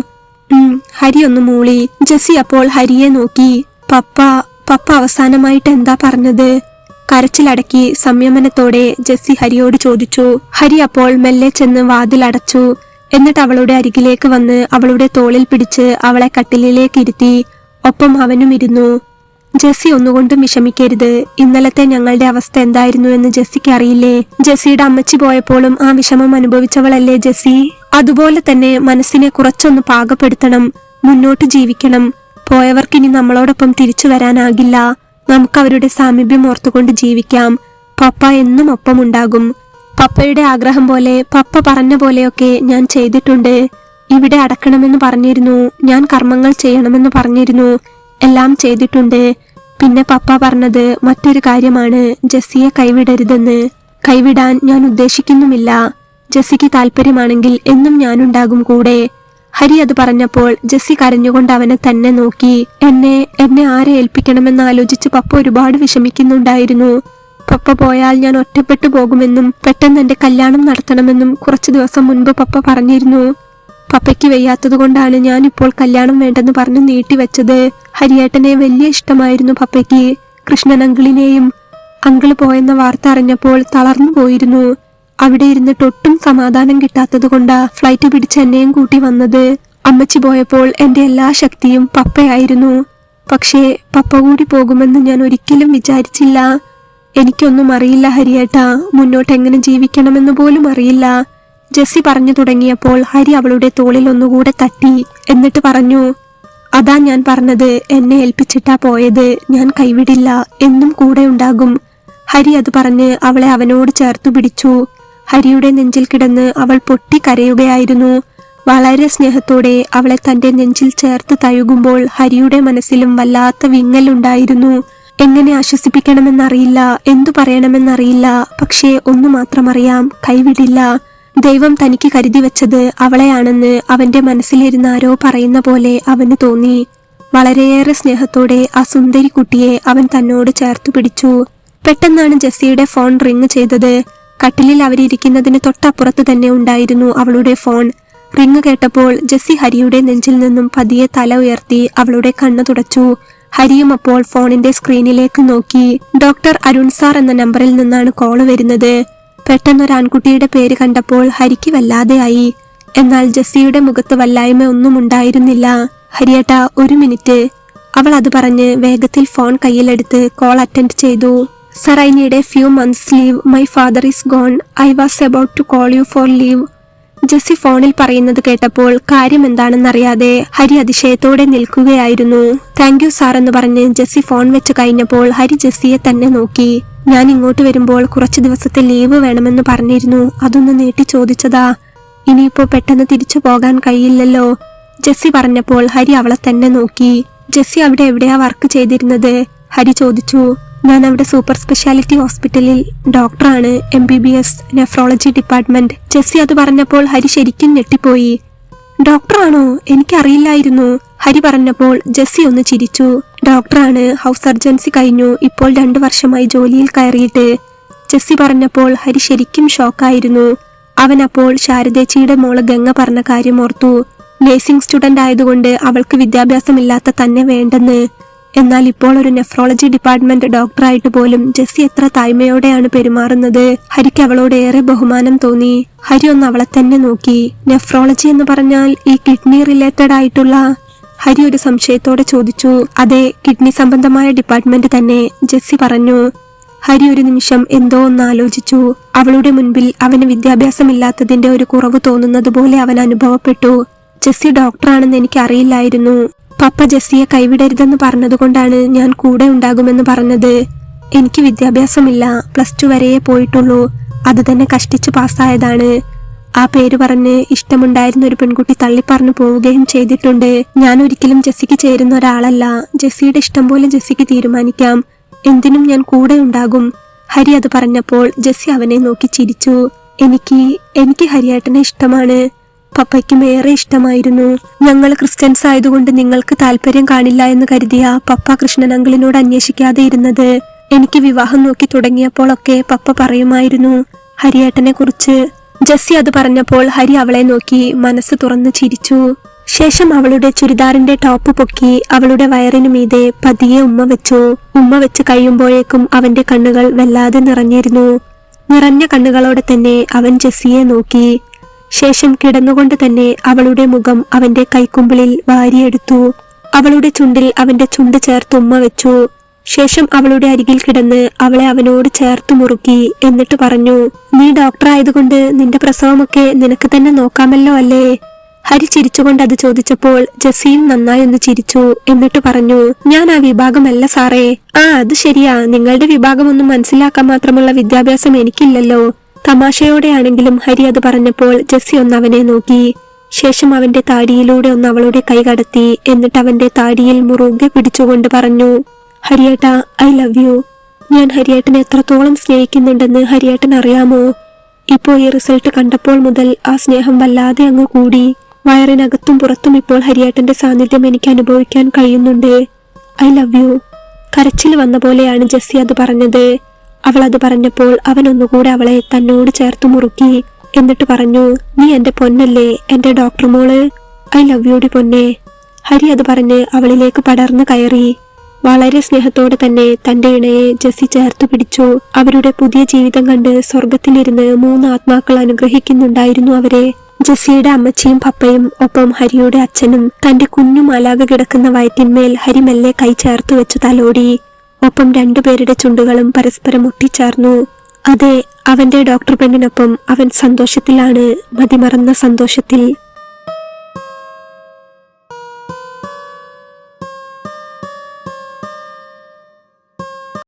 Speaker 1: ഹരി ഒന്ന് മൂളി. ജെസ്സി അപ്പോൾ ഹരിയെ നോക്കി. പപ്പ അവസാനമായിട്ട് എന്താ പറഞ്ഞത്? കരച്ചിലടക്കി സംയമനത്തോടെ ജെസ്സി ഹരിയോട് ചോദിച്ചു. ഹരി അപ്പോൾ മെല്ലെ ചെന്ന് വാതിൽ അടച്ചു. എന്നിട്ട് അവളുടെ അരികിലേക്ക് വന്ന് അവളുടെ തോളിൽ പിടിച്ച് അവളെ കട്ടിലിലേക്ക് ഇരുത്തി. ഒപ്പം അവനും ഇരുന്നു. ജെസ്സി ഒന്നുകൊണ്ടും വിഷമിക്കരുത്. ഇന്നലത്തെ ഞങ്ങളുടെ അവസ്ഥ എന്തായിരുന്നു എന്ന് ജെസ്സിക്ക് അറിയില്ലേ? ജെസ്സിയുടെ അമ്മച്ചി പോയപ്പോഴും ആ വിഷമം അനുഭവിച്ചവളല്ലേ ജെസ്സി? അതുപോലെ തന്നെ മനസ്സിനെ കുറച്ചൊന്ന് പാകപ്പെടുത്തണം. മുന്നോട്ട് ജീവിക്കണം. പോയവർക്കിനി നമ്മളോടൊപ്പം തിരിച്ചു വരാനാകില്ല. നമുക്ക് അവരുടെ സാമീപ്യം ഓർത്തുകൊണ്ട് ജീവിക്കാം. പപ്പ എന്നും ഒപ്പമുണ്ടാകും. പപ്പയുടെ ആഗ്രഹം പോലെ, പപ്പ പറഞ്ഞ പോലെയൊക്കെ ഞാൻ ചെയ്തിട്ടുണ്ട്. ഇവിടെ അടക്കണമെന്ന് പറഞ്ഞിരുന്നു, ഞാൻ കർമ്മങ്ങൾ ചെയ്യണമെന്ന് പറഞ്ഞിരുന്നു, എല്ലാം ചെയ്തിട്ടുണ്ട്. പിന്നെ പപ്പ പറഞ്ഞത് മറ്റൊരു കാര്യമാണ്, ജെസ്സിയെ കൈവിടരുതെന്ന്. കൈവിടാൻ ഞാൻ ഉദ്ദേശിക്കുന്നുമില്ല. ജെസ്സിക്ക് താല്പര്യമാണെങ്കിൽ എന്നും ഞാനുണ്ടാകും കൂടെ. ഹരി അത് പറഞ്ഞപ്പോൾ ജെസ്സി കരഞ്ഞുകൊണ്ട് അവനെ തന്നെ നോക്കി. എന്നെ ആരെ ഏൽപ്പിക്കണമെന്ന് ആലോചിച്ച് പപ്പ ഒരുപാട് വിഷമിക്കുന്നുണ്ടായിരുന്നു. പപ്പ പോയാൽ ഞാൻ ഒറ്റപ്പെട്ടു പോകുമെന്നും പെട്ടെന്ന് എന്റെ കല്യാണം നടത്തണമെന്നും കുറച്ചു ദിവസം മുൻപ് പപ്പ പറഞ്ഞിരുന്നു. പപ്പയ്ക്ക് വയ്യാത്തത് കൊണ്ടാണ് ഞാൻ ഇപ്പോൾ കല്യാണം വേണ്ടെന്ന് പറഞ്ഞ് നീട്ടിവെച്ചത്. ഹരിയേട്ടനെ വലിയ ഇഷ്ടമായിരുന്നു പപ്പയ്ക്ക്, കൃഷ്ണൻ അങ്കിളിനെയും. അങ്കിള് പോയെന്ന വാർത്ത അറിഞ്ഞപ്പോൾ തളർന്നു പോയിരുന്നു. അവിടെ ഇരുന്നിട്ട് ഒട്ടും സമാധാനം കിട്ടാത്തത് കൊണ്ടാ ഫ്ലൈറ്റ് പിടിച്ച് എന്നെയും കൂട്ടി വന്നത്. അമ്മച്ചി പോയപ്പോൾ എന്റെ എല്ലാ ശക്തിയും പപ്പയായിരുന്നു. പക്ഷേ പപ്പ കൂടി പോകുമെന്ന് ഞാൻ ഒരിക്കലും വിചാരിച്ചില്ല. എനിക്കൊന്നും അറിയില്ല ഹരിയേട്ടാ, മുന്നോട്ട് എങ്ങനെ ജീവിക്കണമെന്ന് പോലും അറിയില്ല. ജെസ്സി പറഞ്ഞു തുടങ്ങിയപ്പോൾ ഹരി അവളുടെ തോളിൽ ഒന്നുകൂടെ തട്ടി. എന്നിട്ട് പറഞ്ഞു, അതാ ഞാൻ പറഞ്ഞത്, എന്നെ ഏൽപ്പിച്ചിട്ടാ പോയത്. ഞാൻ കൈവിടില്ല, എന്നും കൂടെ ഉണ്ടാകും. ഹരി അത് പറഞ്ഞ് അവളെ അവനോട് ചേർത്തു പിടിച്ചു. ഹരിയുടെ നെഞ്ചിൽ കിടന്ന് അവൾ പൊട്ടി കരയുകയായിരുന്നു. വളരെ സ്നേഹത്തോടെ അവളെ തന്റെ നെഞ്ചിൽ ചേർത്ത് തഴുകുമ്പോൾ ഹരിയുടെ മനസ്സിലും വല്ലാത്ത വിങ്ങലുണ്ടായിരുന്നു. എങ്ങനെ ആശ്വസിപ്പിക്കണമെന്നറിയില്ല, എന്തു പറയണമെന്നറിയില്ല. പക്ഷേ ഒന്നു മാത്രം അറിയാം, കൈവിടില്ല. ദൈവം തനിക്ക് കരുതി വെച്ചത് അവളെയാണെന്ന് അവന്റെ മനസ്സിലിരുന്ന് ആരോ പറയുന്ന പോലെ അവന് തോന്നി. വളരെയേറെ സ്നേഹത്തോടെ ആ സുന്ദരി കുട്ടിയെ അവൻ തന്നോട് ചേർത്തു പിടിച്ചു. പെട്ടെന്നാണ് ജെസ്സിയുടെ ഫോൺ റിങ് ചെയ്തത്. കട്ടിലിൽ അവരിയ്ക്കുന്നതിന് തൊട്ടപ്പുറത്ത് തന്നെ ഉണ്ടായിരുന്നു അവളുടെ ഫോൺ. റിങ് കേട്ടപ്പോൾ ജെസ്സി ഹരിയുടെ നെഞ്ചിൽ നിന്നും പതിയെ തല ഉയർത്തി അവളുടെ കണ്ണ് തുടച്ചു. ഹരിയും അപ്പോൾ ഫോണിന്റെ സ്ക്രീനിലേക്ക് നോക്കി. ഡോക്ടർ അരുൺ സാർ എന്ന നമ്പറിൽ നിന്നാണ് കോള് വരുന്നത്. പെട്ടെന്നൊരു ആൺകുട്ടിയുടെ പേര് കണ്ടപ്പോൾ ഹരിക്ക് വല്ലാതെയായി. എന്നാൽ ജെസ്സിയുടെ മുഖത്ത് വല്ലായ്മ ഒന്നും ഉണ്ടായിരുന്നില്ല. ഹരിയേട്ടാ, ഒരു മിനിറ്റ്. അവൾ അത് പറഞ്ഞ് വേഗത്തിൽ ഫോൺ കയ്യിലെടുത്ത് കോൾ അറ്റൻഡ് ചെയ്തു. Sir, I need a few months leave. My father is gone. I was about to call you for leave. Jessy ഫോണിൽ പറയുന്നത് കേട്ടപ്പോൾ കാര്യം എന്താണെന്നറിയാതെ ഹരി അതിശയത്തോടെ നിൽക്കുകയായിരുന്നു. താങ്ക് യു സാർ എന്ന് പറഞ്ഞ് ജെസ്സി ഫോൺ വെച്ച് കഴിഞ്ഞപ്പോൾ ഹരി ജെസ്സിയെ തന്നെ നോക്കി. ഞാൻ ഇങ്ങോട്ട് വരുമ്പോൾ കുറച്ചു ദിവസത്തെ ലീവ് വേണമെന്ന് പറഞ്ഞിരുന്നു. അതൊന്ന് നീട്ടി ചോദിച്ചതാ. ഇനിയിപ്പോ പെട്ടെന്ന് തിരിച്ചു പോകാൻ കഴിയില്ലല്ലോ. ജെസ്സി പറഞ്ഞപ്പോൾ ഹരി അവളെ തന്നെ നോക്കി. ജെസ്സി അവിടെ എവിടെയാ വർക്ക് ചെയ്തിരുന്നത്? ഹരി ചോദിച്ചു. ഞാൻ അവിടെ സൂപ്പർ സ്പെഷ്യാലിറ്റി ഹോസ്പിറ്റലിൽ ഡോക്ടറാണ്, MBBS നെഫ്രോളജി ഡിപ്പാർട്ട്മെന്റ്. ജെസ്സി അത് പറഞ്ഞപ്പോൾ ഹരി ശരിക്കും ഞെട്ടിപ്പോയി. ഡോക്ടറാണോ? എനിക്കറിയില്ലായിരുന്നു. ഹരി പറഞ്ഞപ്പോൾ ജെസ്സി ഒന്ന് ചിരിച്ചു. ഡോക്ടറാണ്, ഹൗസ് സർജൻസി കഴിഞ്ഞു, ഇപ്പോൾ 2 വർഷമായി ജോലിയിൽ കയറിയിട്ട്. ജെസ്സി പറഞ്ഞപ്പോൾ ഹരി ശരിക്കും ഷോക്കായിരുന്നു. അവനപ്പോൾ ശാരദേച്ചിയുടെ മോള് ഗംഗ പറഞ്ഞ കാര്യം ഓർത്തു. നേഴ്സിംഗ് സ്റ്റുഡന്റ് ആയതുകൊണ്ട് അവൾക്ക് വിദ്യാഭ്യാസമില്ലാത്ത തന്നെ വേണ്ടെന്ന്. എന്നാൽ ഇപ്പോൾ ഒരു നെഫ്രോളജി ഡിപ്പാർട്ട്മെന്റ് ഡോക്ടറായിട്ട് പോലും ജെസ്സി എത്ര താഴ്മയോടെയാണ് പെരുമാറുന്നത്. ഹരിക്ക് അവളോട് ഏറെ ബഹുമാനം തോന്നി. ഹരി ഒന്ന് അവളെ തന്നെ നോക്കി. നെഫ്രോളജി എന്ന് പറഞ്ഞാൽ ഈ കിഡ്നി റിലേറ്റഡ് ആയിട്ടുള്ള? ഹരി ഒരു സംശയത്തോടെ ചോദിച്ചു. അതെ, കിഡ്നി സംബന്ധമായ ഡിപ്പാർട്ട്മെന്റ് തന്നെ, ജെസ്സി പറഞ്ഞു. ഹരി ഒരു നിമിഷം എന്തോ ഒന്ന് ആലോചിച്ചു. അവളുടെ മുൻപിൽ അവന് വിദ്യാഭ്യാസമില്ലാത്തതിന്റെ ഒരു കുറവ് തോന്നുന്നത് പോലെ അവൻ അനുഭവപ്പെട്ടു. ജെസ്സി ഡോക്ടറാണെന്ന് എനിക്ക് അറിയില്ലായിരുന്നു. പപ്പ ജെസ്സിയെ കൈവിടരുതെന്ന് പറഞ്ഞതുകൊണ്ടാണ് ഞാൻ കൂടെ ഉണ്ടാകുമെന്ന് പറഞ്ഞത്. എനിക്ക് വിദ്യാഭ്യാസമില്ല, +2 വരെയേ പോയിട്ടുള്ളൂ. അത് തന്നെ കഷ്ടിച്ച് പാസ്സായതാണ്. ആ പേര് പറഞ്ഞ് ഇഷ്ടമുണ്ടായിരുന്ന ഒരു പെൺകുട്ടി തള്ളിപ്പറഞ്ഞു പോവുകയും ചെയ്തിട്ടുണ്ട്. ഞാൻ ഒരിക്കലും ജെസ്സിക്ക് ചേരുന്ന ഒരാളല്ല. ജെസ്സിയുടെ ഇഷ്ടം പോലെ ജെസ്സിക്ക് തീരുമാനിക്കാം. എന്തിനും ഞാൻ കൂടെ ഉണ്ടാകും. ഹരി അത് പറഞ്ഞപ്പോൾ ജെസ്സി അവനെ നോക്കി ചിരിച്ചു. എനിക്ക് ഹരിയേട്ടനെ ഇഷ്ടമാണ്. പപ്പയ്ക്കും ഏറെ ഇഷ്ടമായിരുന്നു. ഞങ്ങൾ ക്രിസ്ത്യൻസ് ആയതുകൊണ്ട് നിങ്ങൾക്ക് താല്പര്യം കാണില്ല എന്ന് കരുതിയ പപ്പ കൃഷ്ണൻ അങ്കിളിനോട് അന്വേഷിക്കാതെ ഇരുന്നത്. എനിക്ക് വിവാഹം നോക്കി തുടങ്ങിയപ്പോഴൊക്കെ പപ്പ പറയുമായിരുന്നു ഹരിയേട്ടനെ കുറിച്ച്. ജെസ്സി അത് പറഞ്ഞപ്പോൾ ഹരി അവളെ നോക്കി മനസ്സ് തുറന്ന് ചിരിച്ചു. ശേഷം അവളുടെ ചുരിദാറിന്റെ ടോപ്പ് പൊക്കി അവളുടെ വയറിനു മീതെ പതിയെ ഉമ്മ വെച്ചു. ഉമ്മ വെച്ച് കഴിയുമ്പോഴേക്കും അവന്റെ കണ്ണുകൾ വല്ലാതെ നിറഞ്ഞിരുന്നു. നിറഞ്ഞ കണ്ണുകളോടെ തന്നെ അവൻ ജെസ്സിയെ നോക്കി. ശേഷം കിടന്നുകൊണ്ട് തന്നെ അവളുടെ മുഖം അവന്റെ കൈക്കുമ്പിളിൽ വാരിയെടുത്തു. അവളുടെ ചുണ്ടിൽ അവന്റെ ചുണ്ട് ചേർത്ത് ഉമ്മ വെച്ചു. ശേഷം അവളുടെ അരികിൽ കിടന്ന് അവളെ അവനോട് ചേർത്ത് മുറുക്കി. എന്നിട്ട് പറഞ്ഞു, നീ ഡോക്ടർ ആയതുകൊണ്ട് നിന്റെ പ്രസവമൊക്കെ നിനക്ക് തന്നെ നോക്കാമല്ലോ അല്ലേ? ഹരി ചിരിച്ചുകൊണ്ട് അത് ചോദിച്ചപ്പോൾ ജെസ്സിയും നന്നായി ഒന്ന് ചിരിച്ചു. എന്നിട്ട് പറഞ്ഞു, ഞാൻ ആ വിഭാഗമല്ല സാറേ. അത് ശരിയാ, നിങ്ങളുടെ വിഭാഗമൊന്നും മനസ്സിലാക്കാൻ മാത്രമുള്ള വിദ്യാഭ്യാസം എനിക്കില്ലല്ലോ. തമാശയോടെയാണെങ്കിലും ഹരി അത് പറഞ്ഞപ്പോൾ ജെസ്സി ഒന്ന് അവനെ നോക്കി. ശേഷം അവന്റെ താടിയിലൂടെ ഒന്ന് അവളുടെ കൈ കടത്തി. എന്നിട്ട് അവന്റെ താടിയിൽ മുറുകെ പിടിച്ചുകൊണ്ട് പറഞ്ഞു, ഹരിയേട്ടാ, ഐ ലവ് യു. ഞാൻ ഹരിയേട്ടനെ എത്രത്തോളം സ്നേഹിക്കുന്നുണ്ടെന്ന് ഹരിയേട്ടൻ അറിയാമോ? ഇപ്പോ ഈ റിസൾട്ട് കണ്ടപ്പോൾ മുതൽ ആ സ്നേഹം വല്ലാതെ അങ്ങ് കൂടി. വയറിനകത്തും പുറത്തും ഇപ്പോൾ ഹരിയേട്ടന്റെ സാന്നിധ്യം എനിക്ക് അനുഭവിക്കാൻ കഴിയുന്നുണ്ട്. I love you. കരച്ചിൽ വന്ന പോലെയാണ് ജെസ്സി അത് പറഞ്ഞത്. അവൾ അത് പറഞ്ഞപ്പോൾ അവൻ ഒന്നുകൂടെ അവളെ തന്നോട് ചേർത്ത് മുറുക്കി. എന്നിട്ട് പറഞ്ഞു, നീ എന്റെ പൊന്നല്ലേ, എന്റെ ഡോക്ടർ മോള്. ഐ ലവ് യുടി പൊന്നെ. ഹരി അത് പറഞ്ഞ് അവളിലേക്ക് പടർന്നു കയറി. വളരെ സ്നേഹത്തോടെ തന്നെ തന്റെ ഇണയെ ജെസ്സി ചേർത്തു പിടിച്ചു. അവരുടെ പുതിയ ജീവിതം കണ്ട് സ്വർഗത്തിലിരുന്ന് 3 ആത്മാക്കൾ അനുഗ്രഹിക്കുന്നുണ്ടായിരുന്നു അവരെ. ജെസ്സിയുടെ അമ്മച്ചിയും പപ്പയും ഒപ്പം ഹരിയുടെ അച്ഛനും. തന്റെ കുഞ്ഞു മാലാക കിടക്കുന്ന വയറ്റിന്മേൽ ഹരി മെല്ലെ കൈ ചേർത്തു വെച്ചു തലോടി. ഒപ്പം 2 പേരുടെ ചുണ്ടുകളും പരസ്പരം ഒട്ടിച്ചേർന്നു. അതെ, അവന്റെ ഡോക്ടർ പെണ്ണിനൊപ്പം അവൻ സന്തോഷത്തിലാണ്, മതിമറന്ന സന്തോഷത്തിൽ.